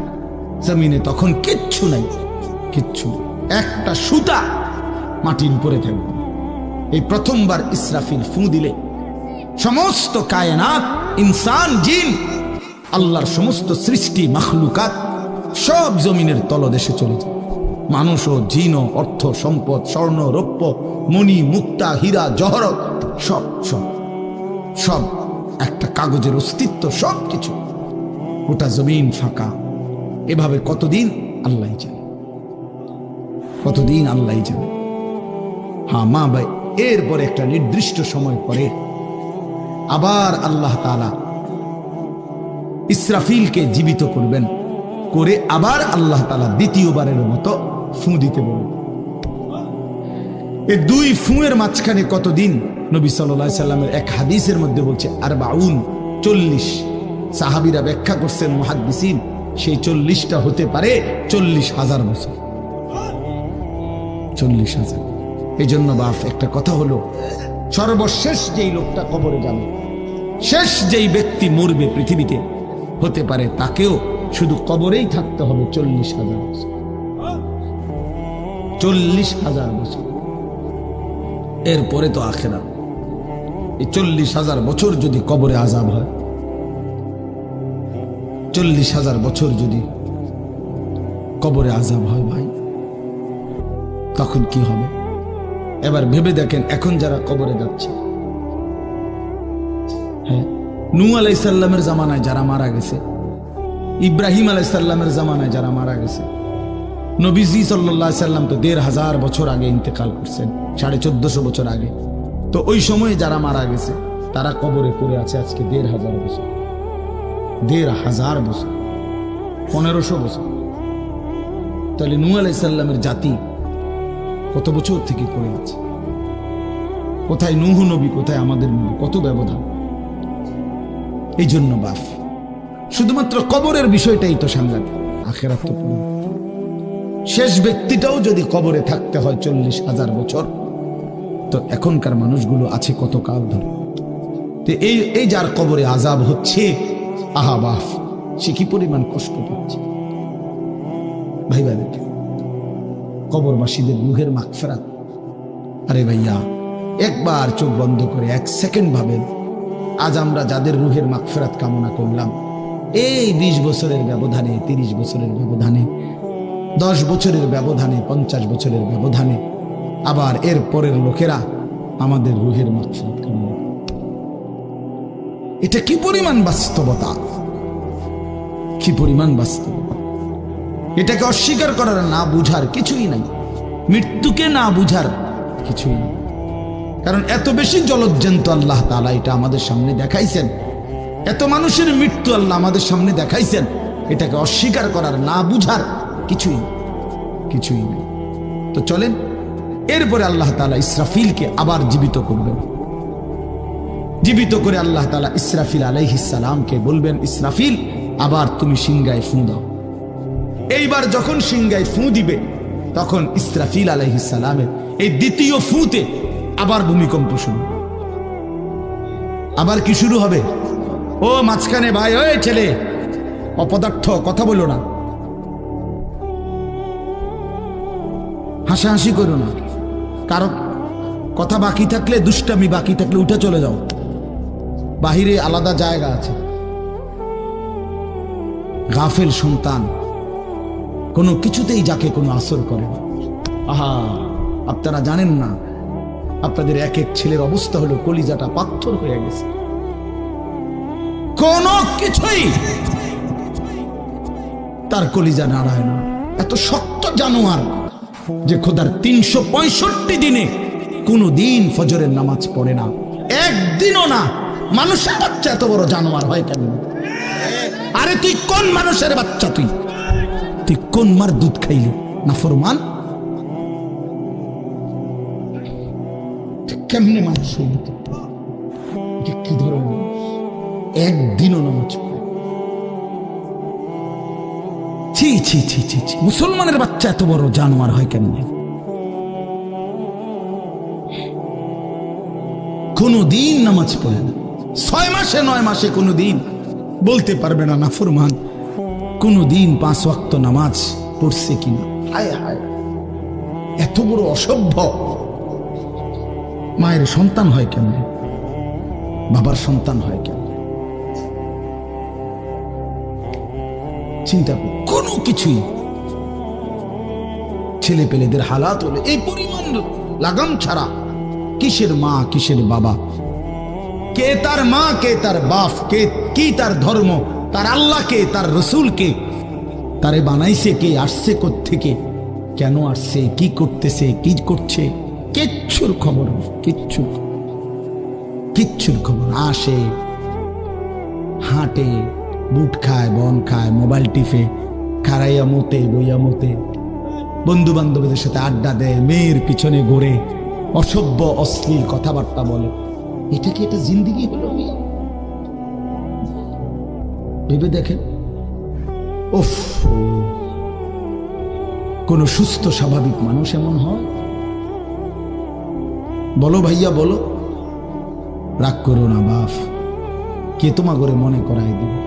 জমিনে তখন কিচ্ছু নাই, কিচ্ছু, একটা সুতা মাটির উপরে থাকবে। এই প্রথমবার ইসরাফিল ফু দিলে সমস্ত কায়নাত, ইনসান, জিন, আল্লাহর সমস্ত সৃষ্টি, মাখলুকাত সব জমিনের তলদেশে চলে যায়। মানুষ ও জিন ও অর্থ সম্পদ, স্বর্ণ রৌপ্য, মণি মুক্তা, হীরা জহরত, সব সব সব একটা কাগজের অস্তিত্ব, সব কিছু, গোটা জমিন ফাঁকা। এভাবে কতদিন আল্লাহই জানে, কতদিন আল্লাহই জানে। হ্যাঁ, এরপরে একটা নির্দিষ্ট সময় পরে আবার আল্লাহ তাআলা ইসরাফিলকে জীবিত করবেন, করে আবার আল্লাহ তাআলা দ্বিতীয়বারের মতো ফু দিতে বলবেন। এই দুই ফুঁয়ের মাঝখানে কতদিন? নবী সাল্লাল্লাহু আলাইহি সাল্লামের এক হাদিসের মধ্যে বলছে 40। সাহাবীরা ব্যাখ্যা করছেন, মুহাদ্দিসিন, সেই 40টা হতে পারে 40,000 বছর। 40,000। এই জন্য বাপ একটা কথা হলো, সর্বশেষ যেই লোকটা কবরে যাবে, শেষ যেই ব্যক্তি মরবে পৃথিবীতে, হতে পারে তাকেও শুধু কবরেই থাকতে হবে 40,000 বছর। 40,000 বছর। এরপরে তো আখিরাত। এই 40,000 বছর যদি কবরে আযাব হয়, 40,000 বছর যদি কবরে আযাব হয় ভাই, তখন কি হবে? এবার ভেবে দেখেন, এখন যারা কবরে যাচ্ছে, হ্যাঁ, নূহ আলাইহিস সালামের জামানায় যারা মারা গেছে, ইব্রাহিম আলাইহিস সালামের জামানায় যারা মারা গেছে, নবীজি সাল্লাল্লাহু আলাইহি সাল্লাম তো 1,500 বছর আগে ইন্তেকাল করছেন, 1450 বছর আগে। তো ওই সময়ে যারা মারা গেছে তারা কবরে পড়ে আছে আজকে 1,500 বছর, 1,500 বছর, 1500 বছর। তাহলে নূহ আলাইহিস সালামের জাতি কত বছর থেকে পড়ে আছে? কোথায় নূহ নবী, কোথায় আমাদের নবী? কত ব্যবধান! এই জন্য বাপ, শুধুমাত্র কবরের বিষয়টাই তো সাংঘাতিক, আখিরাত তো পুরো। শেষ ব্যক্তিটাও যদি কবরে থাকতে হয় 40,000 বছর, তো এখনকার মানুষগুলো আছে কত কাল ধরে। তো এই যার কবরে আযাব হচ্ছে, আহা বাপ, সে কি পরিমাণ কষ্ট পাচ্ছে ভাইবা। দেখে কবরবাসীদের রূহের মাগফিরাত। আরে ভাইয়া, একবার চোখ বন্ধ করে 1 সেকেন্ড ভাবেন, আজ আমরা যাদের রূহের মাগফিরাত কামনা করলাম, এই 20 বছরের ব্যবধানে, 30 বছরের ব্যবধানে, 10 বছরের ব্যবধানে, 50 বছরের ব্যবধানে আবার এর পরের লোকেরা আমাদের রূহের মাগফিরাত কামনা করে। এটা কি পরিমাণ বাস্তবতা, কি পরিমাণ বাস্তবতা! এটাকে অস্বীকার করার, না বুঝার কিছুই নাই, মৃত্যুকে না বুঝার কিছুই নেই। কারণ এত বেশি জলজ্জান্ত আল্লাহ তাআলা এটা আমাদের সামনে দেখাইছেন, এত মানুষের মৃত্যু আল্লাহ আমাদের সামনে দেখাইছেন, এটাকে অস্বীকার করার, না বুঝার কিছুই নেই। তো চলেন, এরপরে আল্লাহ তাআলা ইসরাফিলকে আবার জীবিত করবেন। জীবিত করে আল্লাহ তাআলা ইসরাফিল আলাইহিস সালামকে বলবেন, ইসরাফিল, আবার তুমি সিংহায় ফু দাও। এইবার যখন সিংহায় ফু দিবে, তখন ইসরাফিল আলাইহিস সালামের এই দ্বিতীয় ফুতে আবার ভূমিকম্প শুরু। আবার কি শুরু হবে? ও মাঝখানে ভাই, ওই ছেলে অপদার্থ, কথা বলো না, হাসাহাসি করো না, কারো কথা বাকি থাকলে, দুষ্টামি বাকি থাকলে উঠে চলে যাও, বাহিরে আলাদা জায়গা আছে। গাফেল সন্তান কোনো কিছুতেই যাকে কোনো আসর করে না। আহা, আপনারা জানেন না, আপনাদের এক এক ছেলের অবস্থা হলো কলিজাটা পাথর হয়ে গেছে, কোনো কিছুই তার কলিজা নাড়ায় না। এত শক্ত জানোয়ার যে খোদার 365 দিনে কোনো দিন ফজরের নামাজ পড়ে না, একদিনও না। মানুষের বাচ্চা এত বড় জানোয়ার হয় কেন? আরে তুই কোন মানুষের বাচ্চা? তুই কোন মার দুধ খাইলি? নাফরমান। কেমনে মানুষ হইল? কি ধরনের একদিনও নামাজ পড়ে? ছি ছি ছি ছি ছি, মুসলমানের বাচ্চা এত বড় জানোয়ার হয় কেমনে? কোনদিন নামাজ পড়ে না, 6 মাসে 9 মাসে কোনদিন বলতে পারবে না নাফরমান কোনদিন 5 ওয়াক্ত নামাজ পড়ছে কিনা। হায় হায়, এত বড় অসভ্য মায়ের সন্তান হয় কেমনে? বাবার সন্তান হয় কেমনে? চিন্তা কর, কোনো কিছুই ছেলে পেলেদের হালাত হলে এই পরিমাণ লাগাম ছাড়া, কিসের মা কিসের বাবা, কে তার মা কে তার বাপ, কে কি তার ধর্ম, তার আল্লাহ কে, তার রসুল কে, তারে বানাইছে কে, আসছে কোত্থেকে, কেন আসছে, কি করতেছে, কি করছে, কিচ্ছু কিচ্ছুর খবর নেই, কিচ্ছুর খবর। আসে, হাঁটে, বুট খায়, বন খায়, মোবাইল টিপে, খাড়াইয়া মতে, বইয়া মতে, বন্ধু বান্ধবীদের সাথে আড্ডা দেয়, মেয়ের পিছনে ঘোরে, অসভ্য অশ্লীল কথাবার্তা বলে। এটা কি এটা জিন্দিগি হলো? ভেবে দেখেন। উফ, কোন সুস্থ স্বাভাবিক মানুষ এমন হয়? বলো ভাইয়া, বলো। রাগ করো না বাপ, কে তোমা করে মনে করাই দিবে?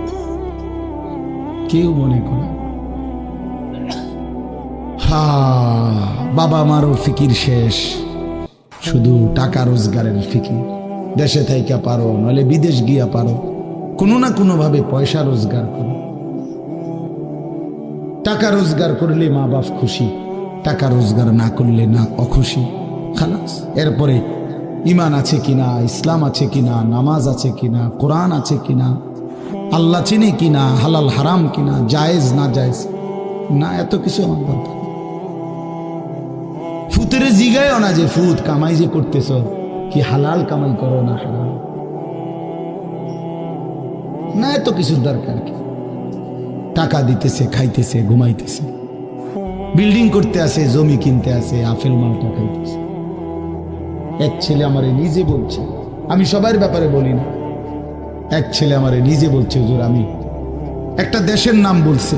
কেউ মনে করে। হা, বাবা মারও ফিকির শেষ, শুধু টাকা রোজগারের ফিকির। দেশে থাইকা পারো, নইলে বিদেশ গিয়া পারো, কোনো না কোনো ভাবে পয়সা রোজগার করো। টাকা রোজগার করলে মা বাপ খুশি, টাকা রোজগার না করলে না অখুশি। খালাস। এরপরে ইমান আছে কিনা, ইসলাম আছে কিনা, নামাজ আছে কিনা, কোরআন আছে কিনা, আল্লাহ চিনে কিনা, হালাল হারাম কিনা, জায়েজ না জায়েজ না, এত কিছু আমার দরকার। ফুতের জিগায় না যে ফুত কামাই যে করতেছ, কি হালাল কামাই করো না হারাম না, এত কিছুর দরকার কি? টাকা দিতেছে, খাইতেছে, ঘুমাইতেছে, বিল্ডিং করতে আসে, জমি কিনতে আসে, আপেল মালটা খাইতেছে। এক ছেলে আমারে নিজে বলছে, আমি সবার ব্যাপারে বলি না, এক ছেলে আমারে নিজে বলছে, হুজুর আমি একটা দেশের নাম বলছে,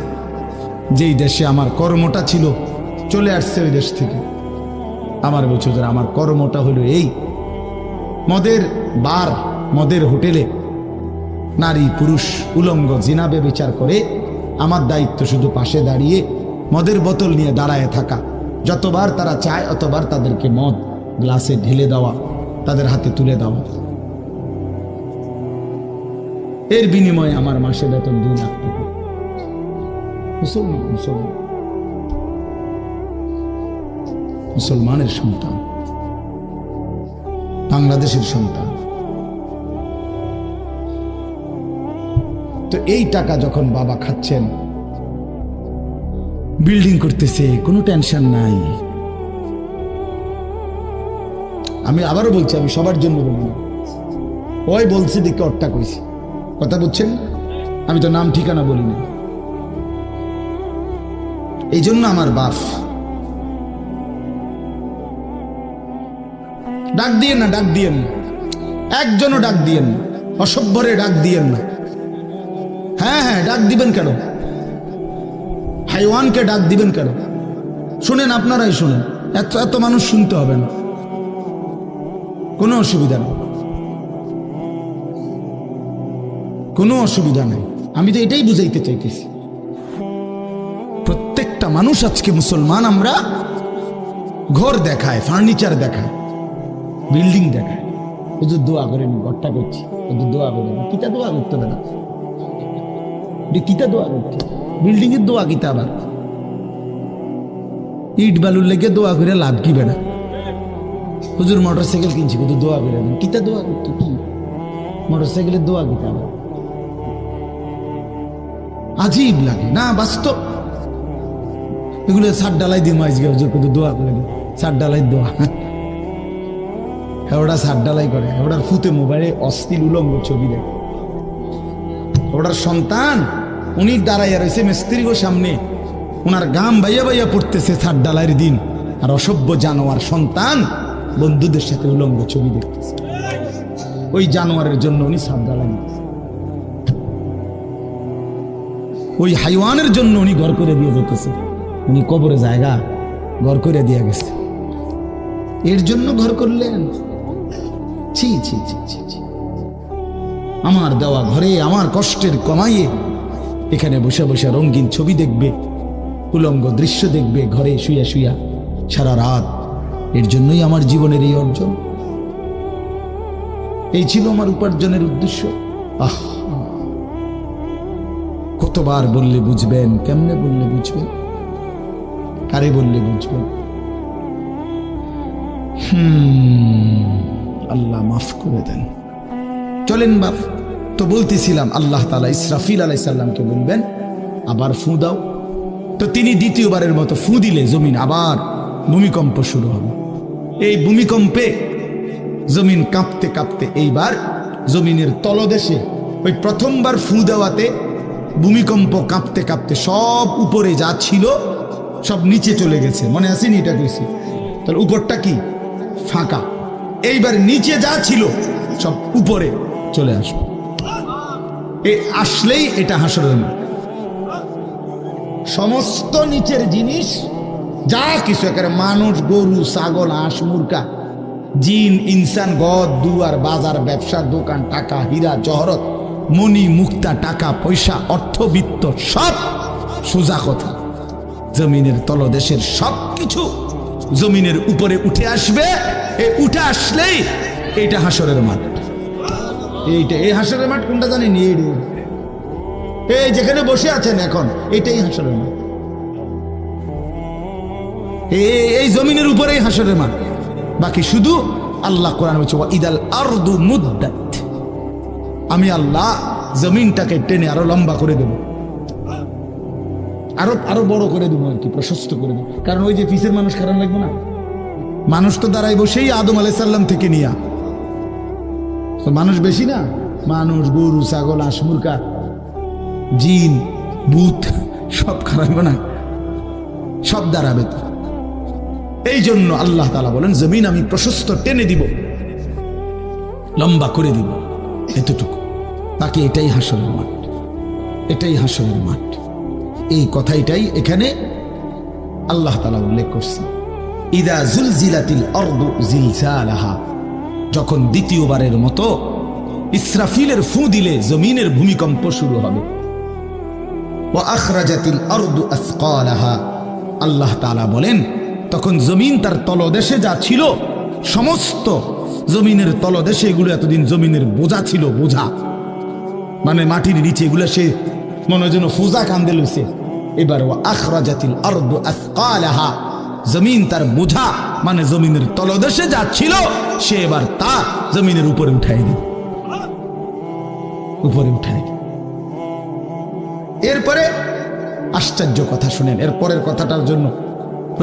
যেই দেশে আমার কর্মটা ছিল, চলে আসছে ওই দেশ থেকে। আমার বলছে, হুজুর আমার কর্মটা হলো এই, মদের বার, মদের হোটেলে নারী পুরুষ উলঙ্গ জিনা ব্যভিচার করে, আমার দায়িত্ব শুধু পাশে দাঁড়িয়ে মদের বোতল নিয়ে দাঁড়ায় থাকা, যতবার তারা চায় অতবার তাদেরকে মদ গ্লাসে ঢেলে দেওয়া, তাদের হাতে তুলে দেওয়া। এর বিনিময়ে আমার মাসে বেতন 2 লাখ টাকা। মুসলমানের সন্তান, বাংলাদেশের সন্তান। তো এই টাকা যখন বাবা খাচ্ছেন, বিল্ডিং করতেছে, কোনো টেনশন নাই। আমি আবারও বলছি, আমি সবার জন্য বলি না, ওই বলছি দেখে অট্টা কইছি, কথা বুঝছেন? আমি তো নাম ঠিকানা বলি না। এই জন্য আমার বাপ, ডাক দিয়েন না, ডাক দিয়েন না, একজনও ডাক দিয়েন না, অসভ্যরে ডাক দিয়েন না। হ্যাঁ হ্যাঁ, ডাক দিবেন কেন? হাইওয়ানকে ডাক দিবেন কেন? শুনেন, আপনারাই শুনেন, এত মানুষ শুনতে হবে না, কোনো অসুবিধা নেই, কোনো অসুবিধা নেই। আমি তো এটাই বুঝাইতে চাইতেছি, প্রত্যেকটা মানুষ আজকে মুসলমান, আমরা ঘর দেখায়, ফার্নিচার দেখায়, বিল্ডিং দেখায়, হুজুর দোয়া করেন, ঘরটা করছি, হুজুর দোয়া করেন। কিতা দোয়া করতে হবে না, কিতা দোয়া করতে, বিল্ডিং এর দোয়া কিতা? আবার ইট বালুর লেগে দোয়া করে লাভ কি বেড়া? হুজুর মোটরসাইকেল কিনছি, হুজুর দোয়া করে দেন। কিতা দোয়া করতে? কি মোটরসাইকেলের দোয়া কিতা? আবার আজীব লাগে না? বাস্তব এগুলো সার ডালাই দিয়ে মাইজ গে, হুজুর কিন্তু দোয়া করে দেন, সার ডালাই দোয়া। হ্যাঁ, ওটা সার ডালাই করে, ওটার ফুতে মোবাইলে অশ্লীল উলঙ্গ ছবি দেখে। ওটার সন্তান উনি দাঁড়াইয়া রয়েছে মিস্ত্রির সামনে, ওনার গাম বাইয়া বাইয়া পড়তেছে ছাদ ডালাইয়ের দিন, আর অসভ্য জানোয়ার সন্তান বন্ধুদের সাথে উলঙ্গ ছবি দেখতেছে। ওই জানোয়ারের জন্য উনি ছাদ ডালাই নিতেছে, ওই হাইওয়ানের জন্য উনি ঘর করে দিয়ে যেতেছে। উনি কবরে জায়গা ঘর করে দিয়ে গেছে, এর জন্য ঘর করলেন? ছি ছি ছি ছি ছি। আমার দেওয়া ঘরে আমার কষ্টের কমাইয়ে এখানে বসে বসে রঙিন ছবি দেখবে, উলঙ্গ দৃশ্য দেখবে ঘরে শুয়া শুয়া সারা রাত। এর জন্যই আমার জীবনের এই অর্জন, এই ছিল আমার উপার্জনের উদ্দেশ্য। আহ, কতবার বললে বুঝবেন? কেমনে বললে বুঝবেন? কারে বললে বুঝবেন? আল্লাহ মাফ করে দেন। চলেন বাপ, তো বলতেছিলাম আল্লাহ তাআলা ইসরাফিল আলাইহিস সালামকে বলবেন আবার ফু দাও। তো তিনি দ্বিতীয়বারের মতো ফু দিলে জমিন আবার ভূমিকম্প শুরু হবে। এই ভূমিকম্পে জমিন কাঁপতে কাঁপতে এইবার জমিনের তলদেশে ওই প্রথমবার ফু দেওয়াতে ভূমিকম্প কাঁপতে কাঁপতে সব উপরে যা ছিল সব নিচে চলে গেছে। মনে আসেনি এটা কইছি? তাহলে উপরটা কি? ফাঁকা। এইবার নিচে যা ছিল সব উপরে চলে আসবে। এই আসলেই এটা হাসরের মাঠ। সমস্ত নিচের জিনিস যা কিছু, একেবারে মানুষ, গরু, ছাগল, হাঁস, মুরগা, জিন, ইনসান, গদ, দুয়ার, বাজার, ব্যবসা, দোকান, টাকা, হীরা, জহরত, মণি, মুক্তা, টাকা পয়সা, অর্থবিত্ত, সব সোজা কথা জমিনের তলদেশের সব কিছু জমিনের উপরে উঠে আসবে। এই উঠে আসলেই এইটা হাসরের মাঠ। এইটা, এই হাসরের মাঠ কোনটা জানেন? এই যেখানে বসে আছেন এখন, এটাই হাসরের মাঠ। এই জমিনের উপরেই হাসরের মাঠ। বাকি শুধু আল্লাহ কোরআন বলছে ইদাল আরদু মুদ্দাত, আমি আল্লাহ জমিনটাকে টেনে আরো লম্বা করে দেব, আরো বড় করে দেবো আর কি, প্রশস্ত করে দেবো। কারণ ওই যে পিসের মানুষ খারাপ লাগবে না? মানুষ তো দাঁড়াই বসেই আদম আলাইহিস সালাম থেকে নিয়া, তো মানুষ বেশি না? মানুষ, গরু, ছাগল, হাঁস, মুরগা, জিন, ভূত সব খারাপ না? সব দাঁড়াবে তো। এই জন্য আল্লাহ তাআলা বলেন জমিন আমি প্রশস্ত টেনে দিব, লম্বা করে দিব, এতটুকু। বাকি এটাই হাসরের মাঠ, এটাই হাসরের মাঠ। এই কথাটাই এখানে আল্লাহ তাআলা উল্লেখ করছে। ইদা জুলজিলাতিল আরদু জিলজালাহা, যখন দ্বিতীয়বারের মতো ইসরাফিলের ফু দিলে জমিনের ভূমিকম্প শুরু হবে। ওয়া আখরাজাতিল আরদু আসকালাহা, আল্লাহ তাআলা বলেন তখন জমিন তার তলদেশে যা ছিল সমস্ত জমিনের তলদেশে, এগুলো এতদিন জমিনের বোঝা ছিল, বোঝা মানে মাটির নিচে, এগুলো সে মনে যেন ফুজা কান্দে লইছে। এবার ওয়া আখরাজাতিল আরদু আসকালাহা, জমিন তার বোঝা মানে জমিনের তলদেশে যা ছিল সে এবার তা জমিনের উপরে উঠাই দিল, উপরে উঠাই দিল। এরপরে আশ্চর্য কথা শুনেন, এরপরের কথাটার জন্য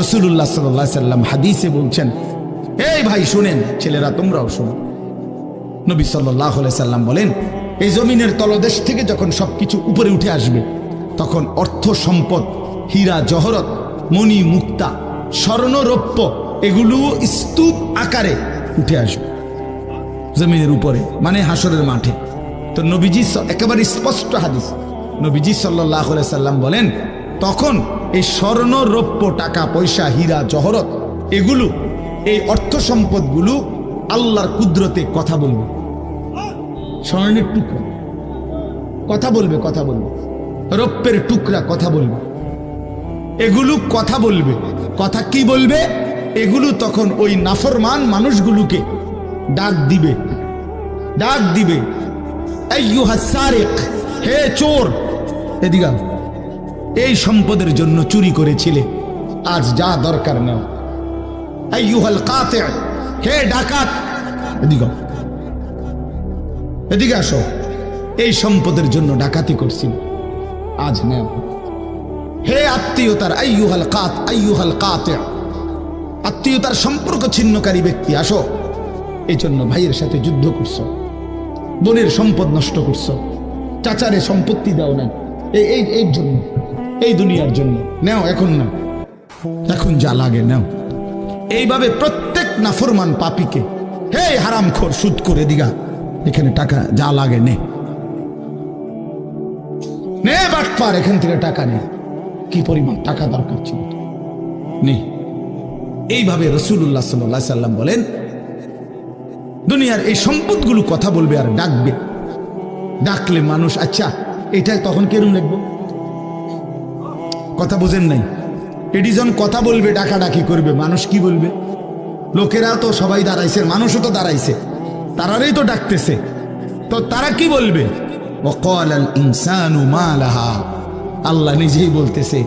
রাসূলুল্লাহ সাল্লাল্লাহু আলাইহি সাল্লাম হাদিসে বলছেন, এই ভাই শুনেন, ছেলেরা তোমরাও শোনো। নবী সাল্লাল্লাহু আলাইহি সাল্লাম বলেন এই জমিনের তলদেশ থেকে যখন সবকিছু উপরে উঠে আসবে তখন অর্থ সম্পদ, হীরা জহরত, মণি মুক্তা, স্বর্ণ রৌপ্য এগুলো স্তূপ আকারে উঠে আসবে জমিনের উপরে, মানে হাসরের মাঠে। তো নবীজি একেবারে স্পষ্ট হাদিস, নবীজি সাল্লাল্লাহু আলাইহি সাল্লাম বলেন তখন এই স্বর্ণ রৌপ্য, টাকা পয়সা, হীরা জহরত এগুলো, এই অর্থ সম্পদগুলো আল্লাহর কুদরতে কথা বলবে। স্বর্ণের টুকরা কথা বলবে, কথা বলবে, রৌপ্যের টুকরা কথা বলবে, এগুলো কথা বলবে। কথা কি বলবে? এগুলো তখন ওই নাফরমান মানুষগুলোকে ডাক দিবে, ডাক দিবে, আইয়ুহাস সারিক, হে চোর, এদিকে আও, এই সম্পদের জন্য চুরি করেছিলে, আজ যা দরকার নাও। আইয়ুহাল কাতি', হে ডাকাত, এদিকে আও, এদিকে আসো, এই সম্পদের জন্য ডাকাতি করছিল, আজ নাও। হে আত্মীয়তার, আইয়ুহাল কাতি', আত্মীয়তার সম্পর্ক ছিন্নকারী ব্যক্তি, আসো। এই জন্য ভাইয়ের সাথে যুদ্ধ করছো, বোনের সম্পদ নষ্ট করছো, চাচারে সম্পত্তি দাও নাই, এই জন্য, এই দুনিয়ার জন্য নাও, এখন না, এখন যা লাগে নাও। এইভাবে প্রত্যেক নাফরমান পাপীকে, হে হারামখোর, সুদ করে দিগা, এখানে টাকা যা লাগে নে, নে বাটপার, এখান থেকে টাকা নে, কি পরিমাণ টাকা দরকার ছিল নে। এইভাবে রাসূলুল্লাহ সাল্লাল্লাহু আলাইহি সাল্লাম বলেন দুনিয়ার এই সম্পদগুলো কথা বলবে আর ডাকবে। ডাকলে মানুষ, আচ্ছা এটা তখন কেরম লিখবো? কথা বোঝেন নাই? এডিজন কথা বলবে, ডাকাডাকি করবে, মানুষ কি বলবে? লোকেরা তো সবাই দাঁড়াইছে, মানুষও তো দাঁড়াইছে, তারারই তো ডাকতেছে, তো তারা কি বলবে? ওয়াকালাল ইনসানু মা লাহা, আল্লাহ নিজেই বলতেছে,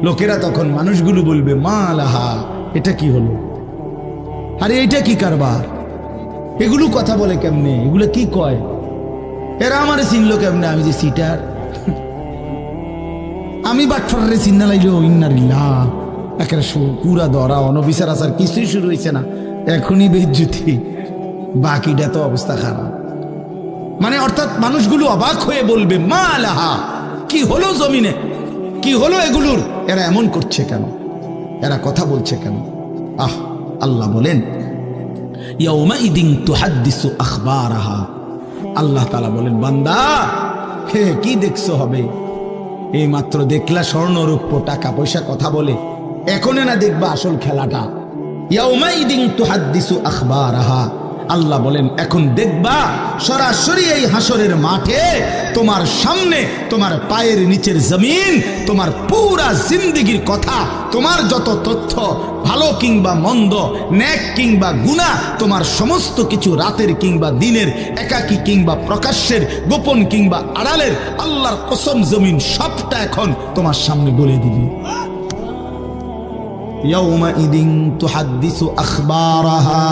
লোকেরা তখন মানুষগুলো বলবে মা লাহা, এটা কি হলো? আরে এটা কি কারবার? এগুলো কথা বলে কেমনে? এগুলো কি কয়? এরা আমারে চিনলো কেমনে? আমি যে সিটার, আমি বাটফারে চিন্না লাইলো, ইন্নারিল্লাহ, একেবারে পুরা ধরা, অনবিচার আচার কিছুই শুরু হয়েছে না, এখনই বেজ্জুতি, বাকিটা তো অবস্থা খারাপ। মানে অর্থাৎ মানুষগুলো অবাক হয়ে বলবে মা লাহা, কি হলো জমিনে, কি হলো এগুলোর, এরা এমন করছে কেন, এরা কথা বলছে কেন। আল্লাহ বলেন ইয়াউমাইদিন তুহাদ্দিসু আখবারাহা, আল্লাহ তাআলা বলেন বান্দা হে কি দেখছো হবে, এই মাত্র দেখলা স্বর্ণ রূপ্য টাকা পয়সা কথা বলে, এখন না দেখবা আসল খেলাটা। ইয়াউমাইদিন তুহাদ্দিসু আখবারাহা, আল্লাহ বলেন এখন দেখবা সরাসরি এই হাসরের মাঠে তোমার সামনে তোমার পায়ের নিচের জমিন তোমার পুরা জিন্দেগীর কথা, তোমার যত তথ্য ভালো কিংবা মন্দ, নেক কিংবা গুনাহ, তোমার সমস্ত কিছু রাতের কিংবা দিনের, একাকী কিংবা প্রকাশ্যের, গোপন কিংবা আড়ালের, আল্লাহর কসম জমিন সবটা এখন তোমার সামনে বলে দিবে। ইয়াউমাইদিন তুহাদ্দিসু আখবারাহা,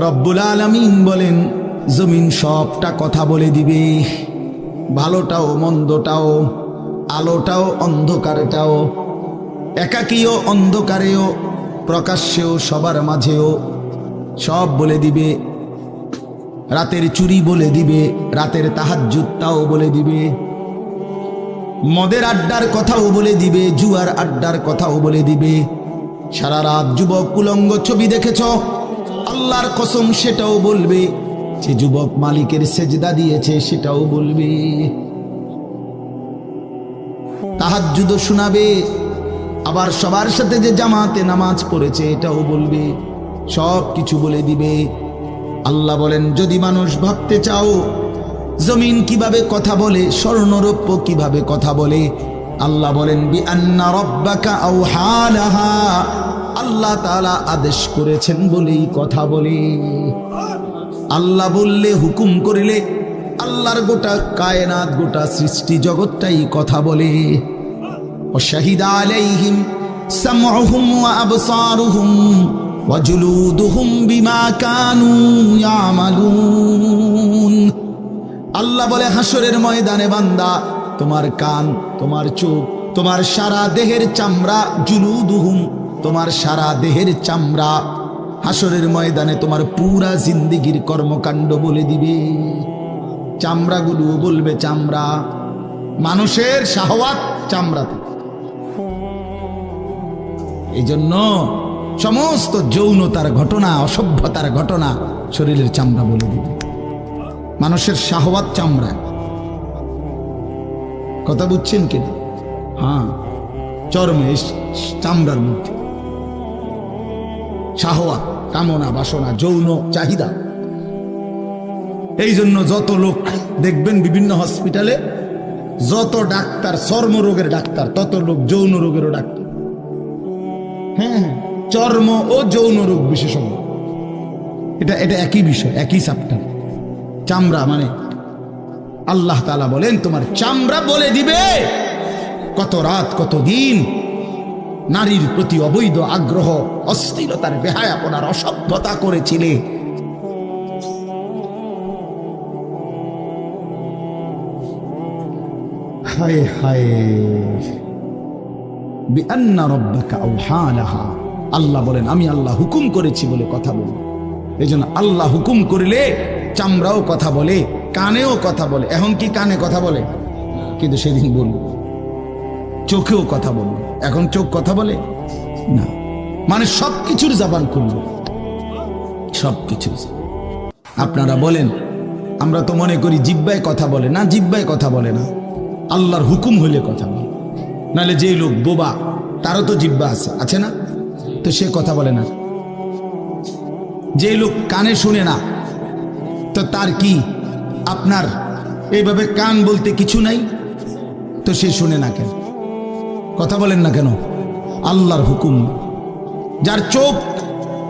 রব্বুল আলামিন বলেন জমিন সবটা কথা বলে দিবে, ভালোটাও মন্দটাও, আলোটাও অন্ধকারটাও, একাকীও অন্ধকারেও, প্রকাশ্যেও সবার মাঝেও সব বলে দিবে। রাতের চুরি বলে দিবে, রাতের তাহাজ্জুদটাও বলে দিবে, মদের আড্ডার কথাও বলে দিবে, জুয়ার আড্ডার কথাও বলে দিবে। সারা রাত যুবক উলঙ্গ ছবি দেখেছ, আল্লাহর কসম সেটাও বলবে। যে যুবক মালিকের সেজদা দিয়েছে সেটাও বলবে। তাহাজ্জুদ শোনাবে, আবার সবার সাথে যে জামাতে নামাজ পড়েছে এটাও বলবে, সব কিছু বলে দিবে। আল্লাহ বলেন যদি মানুষ ভাবতে চাও জমিন কিভাবে কথা বলে, স্বর্ণরৌপ্য কিভাবে কথা বলে, আল্লাহ বলেন বিআন্না রাব্বাকা আওহা লাহা, আল্লাহ তাআলা আদেশ করেছেন বলেই কথা বলে। আল্লাহ বললে, হুকুম করিলে আল্লাহর গোটা কায়নাত, গোটা সৃষ্টি জগৎটাই কথা বলে। ওয়াশাহিদা আলাইহিম সামউহুম ওয়া আবসারুহুম ওয়া জুলুদুহুম বিমা কানু ইয়ামালুন। আল্লাহ বলে হাসরের ময়দানে বান্দা তোমার কান, তোমার চোখ, তোমার সারা দেহের চামড়া, জুলুদুহুম তোমার সারা দেহের চামড়া, হাসরের ময়দানে তোমার পুরা জিন্দেগীর কর্মকাণ্ড বলে দিবে। চামড়াগুলো বলবে, চামড়া মানুষের শাহওয়াত চামড়াতে। এই জন্য সমস্ত যৌনতার ঘটনা, অসভ্যতার ঘটনা শরীরের চামড়া বলে দিবে। মানুষের শাহওয়াত চামড়া, কথা বুঝছেন কিনা? হ্যাঁ, চর্মে চামড়ার মধ্যে শাহওয়াত, কামনা বাসনা, যৌন চাহিদা। এই জন্য যত লোক দেখবেন বিভিন্ন হসপিটালে, যত ডাক্তার চর্মরোগের ডাক্তার, তত লোক যৌন রোগেরও ডাক্তার। হ্যাঁ, চর্ম ও যৌন রোগ বিশেষজ্ঞ, এটা একই বিষয়, একই চ্যাপ্টার। চামড়া মানে আল্লাহ তাআলা বলেন তোমার চামড়া বলে দিবে কত রাত কত দিন নারীর প্রতি অবৈধ আগ্রহ, অস্থিরতার, বেহায়াপনার, অসভ্যতা করেছিলে। হায় হায়, বিআন্না রাব্বাকা আওহা লাহা, আল্লাহ বলেন আমি আল্লাহ হুকুম করেছি বলে কথা বলি। এই জন্য আল্লাহ হুকুম করিলে চামড়াও কথা বলে, কানেও কথা বলে। এখন কি কানে কথা বলে? কিন্তু সেদিন বলল চোখেও কথা বলল। এখন চোখ কথা বলে না, মানে সবকিছুর জবান খুলল, সবকিছু। আপনারা বলেন আমরা তো মনে করি জিহ্বায় কথা বলে, না, জিহ্বায় কথা বলে না, আল্লাহর হুকুম হইলে কথা বলে। নাহলে যে লোক বোবা তারও তো জিহ্বা আছে না, তো সে কথা বলে না। যে লোক কানে শুনে না, তো তার কি আপনার এইভাবে কান বলতে কিছু নাই, তো সে শুনে না কেন, কথা বলেন না কেন? আল্লাহর হুকুম। যার চোখ,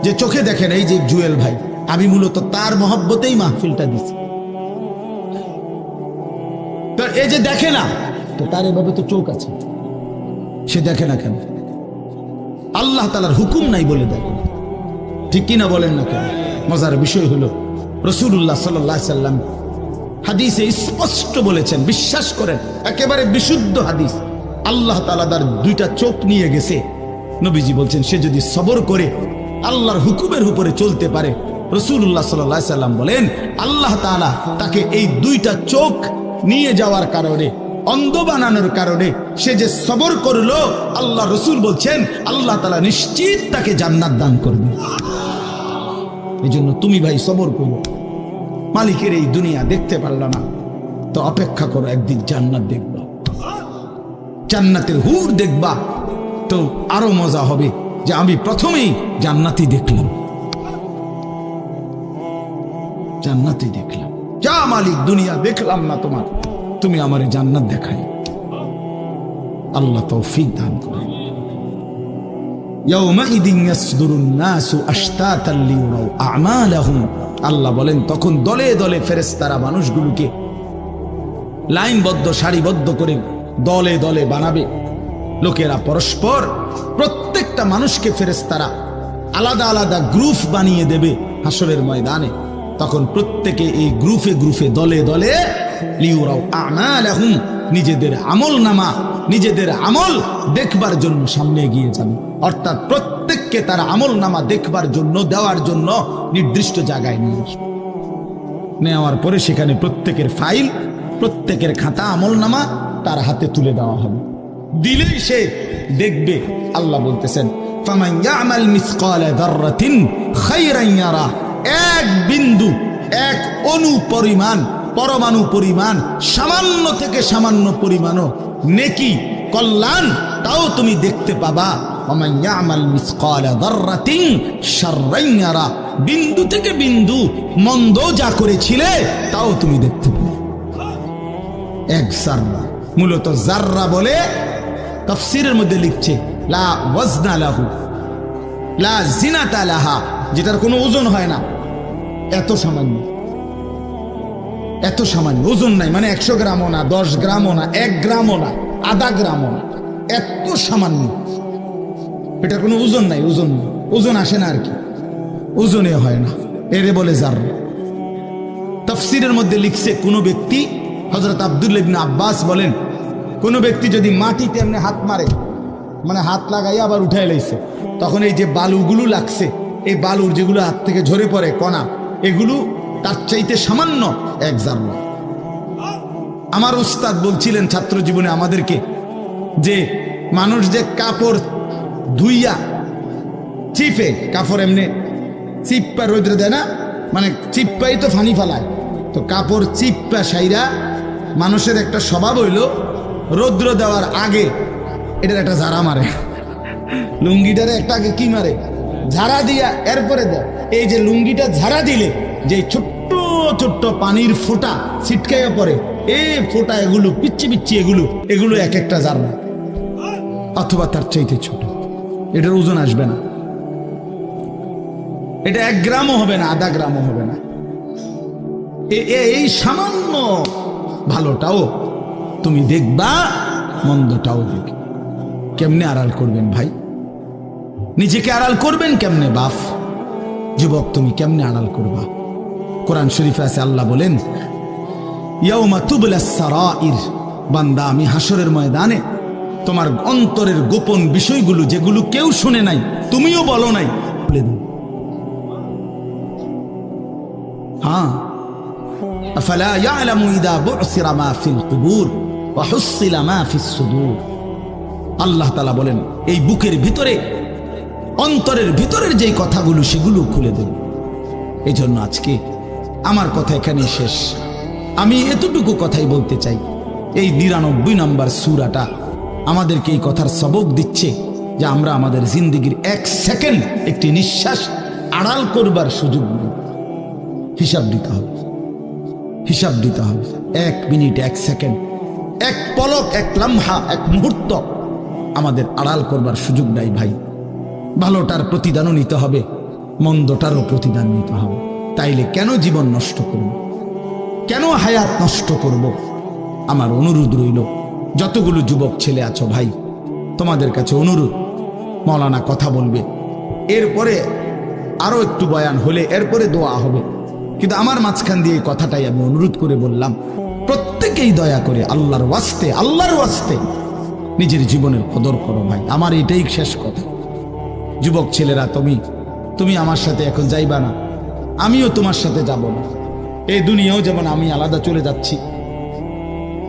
যে চোখে দেখেন, এই যে জুয়েল ভাই, আমি মূলত তার মহব্বতেই মাহফিলটা দিছি। তো এই যে দেখে না, তো তার এভাবে তো চোখ আছে, সে দেখে না কেন? আল্লাহ তাআলার হুকুম নাই বলে দেখে, ঠিক কিনা বলেন না কেন? মজার বিষয় হলো রাসূলুল্লাহ সাল্লাল্লাহু আলাইহি সাল্লাম হাদিসে স্পষ্ট বলেছেন, বিশ্বাস করেন, একেবারে বিশুদ্ধ হাদিস। আল্লাহ তাআলা তার দুইটা চোখ নিয়ে গেছে, নবীজি বলছেন সে যদি সবর করে আল্লাহর হুকুমের উপরে চলতে পারে, রাসূলুল্লাহ সাল্লাল্লাহু আলাইহি সাল্লাম বলেন আল্লাহ তাআলা তাকে এই দুইটা চোখ নিয়ে যাওয়ার কারণে, অন্ধ বানানোর কারণে সে যে সবর করলো, আল্লাহ রসুল বলছেন আল্লাহ তাআলা নিশ্চিত তাকে জান্নাত দান করবে। এই জন্য তুমি ভাই সবর করো। মালিকের এই দুনিয়া দেখতে পারল না তো অপেক্ষা করো, একদিন জান্নাত দেখবা, জান্নাতের হুর দেখবা, তো আরো মজা হবে যে আমি প্রথমেই জান্নাতই দেখলাম, জান্নাতই দেখলাম। যা মালিক দুনিয়া দেখলাম না তোমার, তুমি আমারে জান্নাত দেখাই। আল্লাহ তৌফিক দান করেন। ইয়াউমাইদিন ইয়াসদুরুন নাসু আশতাতান লিয়ারাউ আ'মালাহুম, আল্লাহ বলেন তখন দলে দলে ফেরেশতারা মানুষগুলোকে লাইনবদ্ধ সারিবদ্ধ করে দলে দলে বানাবে। লোকেরা পরস্পর, প্রত্যেকটা মানুষকে ফেরেশতারা আলাদা আলাদা গ্রুপ বানিয়ে দেবে হাসরের ময়দানে। তখন প্রত্যেকে এই গ্রুপে গ্রুপে দলে দলে লিউরাউ আমালাহুম, নিজেদের আমল নামা, নিজেদের আমল দেখবার জন্য সামনে এগিয়ে যাবে। অর্থাৎ প্রত্যেককে তার আমল নামা দেখবার জন্য, দেওয়ার জন্য নির্দিষ্ট জায়গায় নিয়ে আসবে। নেওয়ার পরে সেখানে প্রত্যেকের ফাইল, প্রত্যেকের খাতা আমল নামা তার হাতে তুলে দেওয়া হবে। দিলেই সে দেখবে। আল্লাহ বলতেছেন ফামান ইয়ামাল মিসকালা যাররাতিন খায়রান ইয়ারা, এক বিন্দু, এক অণু পরিমাণ, পরমাণু পরিমাণ, সামান্য থেকে সামান্য পরিমাণও নেকি, কল্যাণ, তাও তুমি দেখতে পাবা। ওমান ইয়ামাল মিসকালা যাররাতিন শাররান ইয়ারা, বিন্দু থেকে বিন্দু মন্দ যা করেছিলে তাও তুমি দেখতে পাবে। এক জাররা, মূলত জাররা বলে তাফসীরের মধ্যে লিখছে লা ওয়াজনা লাহু লা জিনাতা লাহা, যেটার কোনো ওজন হয় না, এত সামান্য, এত সামান্য, ওজন নাই, মানে 100 গ্রামও না, 10 গ্রামও না, 1 গ্রামও না, আধা গ্রামও না, এত সামান্য, এটার কোনো ওজন নাই, ওজন নেই, ওজন আসে না আর কি, ওজনে হয় না, এরে বলে জাররা। তাফসীরের মধ্যে লিখছে কোন ব্যক্তি, হযরত আব্দুল্লাহ ইবনে আব্বাস বলেন, কোন ব্যক্তি যদি মাটিতে এমনি হাত মারে, মানে হাত লাগাইয়া আবার উঠাই লাইছে, তখন এই যে বালুগুলো লাগছে, এই বালুর যেগুলো হাত থেকে ঝরে পড়ে কণা, এগুলো তার চাইতে সামান্য এক জাররা। আমার উস্তাদ বলছিলেন ছাত্র জীবনে আমাদেরকে যে মানুষ যে কাপড় ধুইয়া চিপে, কাপড় এমনি চিপ্পা রোদ্রে দেয় না, মানে চিপ্পাই তো ফানি ফালায়, তো কাপড় চিপ্পা সাইরা মানুষের একটা স্বভাব হইল রৌদ্র দেওয়ার আগে এটার একটা ঝাড়া মারে, লুঙ্গিটারে একটা আগে কি মারে, ঝাড়া দিয়া এরপরে দেয়। এই যে লুঙ্গিটা ঝাড়া দিলে যে ছোট্ট ছোট্ট পানির ফোঁটা ছিটকাইয়া পড়ে, এই ফোঁটা এগুলো পিচ্ছি পিচ্ছি, এগুলো এক একটা জাররা, অথবা তার চাইতে ছোট। এটার ওজন আসবে না, এটা 1 গ্রামও হবে না, আধা গ্রামও হবে না। এই সামান্য ভালোটাও তুমি দেখবা, মন্দটাও দেখবে। কেমনে আড়াল করবেন ভাই? নিজেকে আড়াল করবেন কেমনে? বাপ যুবক, তুমি কেমনে আড়াল করবা? কোরআন শরীফে আছে, আল্লাহ বলেন ইয়াউমা তুবলাস সারাইর, বান্দা আমি হাসরের ময়দানে তোমার অন্তরের গোপন বিষয়গুলো, যেগুলো কেউ শুনে নাই, তুমিও বলো নাই, বলে দেব। হ্যাঁ, আফালা ইয়ালামু ইযা বু'সিরা মা ফিল কুবুর ওয়া হুসিলা মা ফিস সুদূর। আল্লাহ তাআলা বলেন এই বুকের ভিতরে, অন্তরের ভিতরের যেই কথাগুলো, সেগুলো খুলে দেব। এই জন্য আজকে আমার কথা এখানেই শেষ। আমি এতটুকু কথাই বলতে চাই, এই 99 নম্বর সূরাটা আমাদেরকে এই কথার সবক দিচ্ছে যে আমরা আমাদের জিন্দেগির 1 সেকেন্ড, একটি নিঃশ্বাস আড়াল করবার সুযোগ নেই। হিসাব দিতে হবে, হিসাব দিতে হবে। 1 মিনিট, 1 সেকেন্ড, 1 পলক, 1 লম্হা, 1 মুহূর্ত আমাদের আড়াল করবার সুযোগ নাই ভাই। ভালোটার প্রতিদানও নিতে হবে, মন্দটারও প্রতিদান নিতে হবে। তাইলে কেন জীবন নষ্ট করব? কেন হায়াত নষ্ট করব? আমার অনুরোধ রইল, যতগুলো যুবক ছেলে আছো ভাই, তোমাদের কাছে অনুরোধ, মৌলানা কথা বলবে, এরপরে আরো একটু বয়ান হলে এরপরে দোয়া হবে, কিন্তু আমার মাঝখান দিয়ে এই কথাটাই আমি অনুরোধ করে বললাম, প্রত্যেকেই দয়া করে আল্লাহর ওয়াস্তে নিজের জীবনের কদর করো ভাই। আমার এটাই শেষ কথা। যুবক ছেলেরা, তুমি আমার সাথে এখন যাইবা না, আমিও তোমার সাথে যাব না। এই দুনিয়াও যেমন আমি আলাদা চলে যাচ্ছি,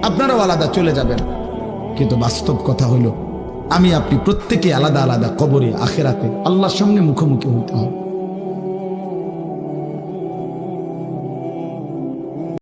আপনারাও আলাদা চলে যাবেন, কিন্তু বাস্তব কথা হলো আমি আপনি প্রত্যেকে আলাদা আলাদা কবরে আখেরাতে আল্লাহর সামনে মুখোমুখি হইতে হবে।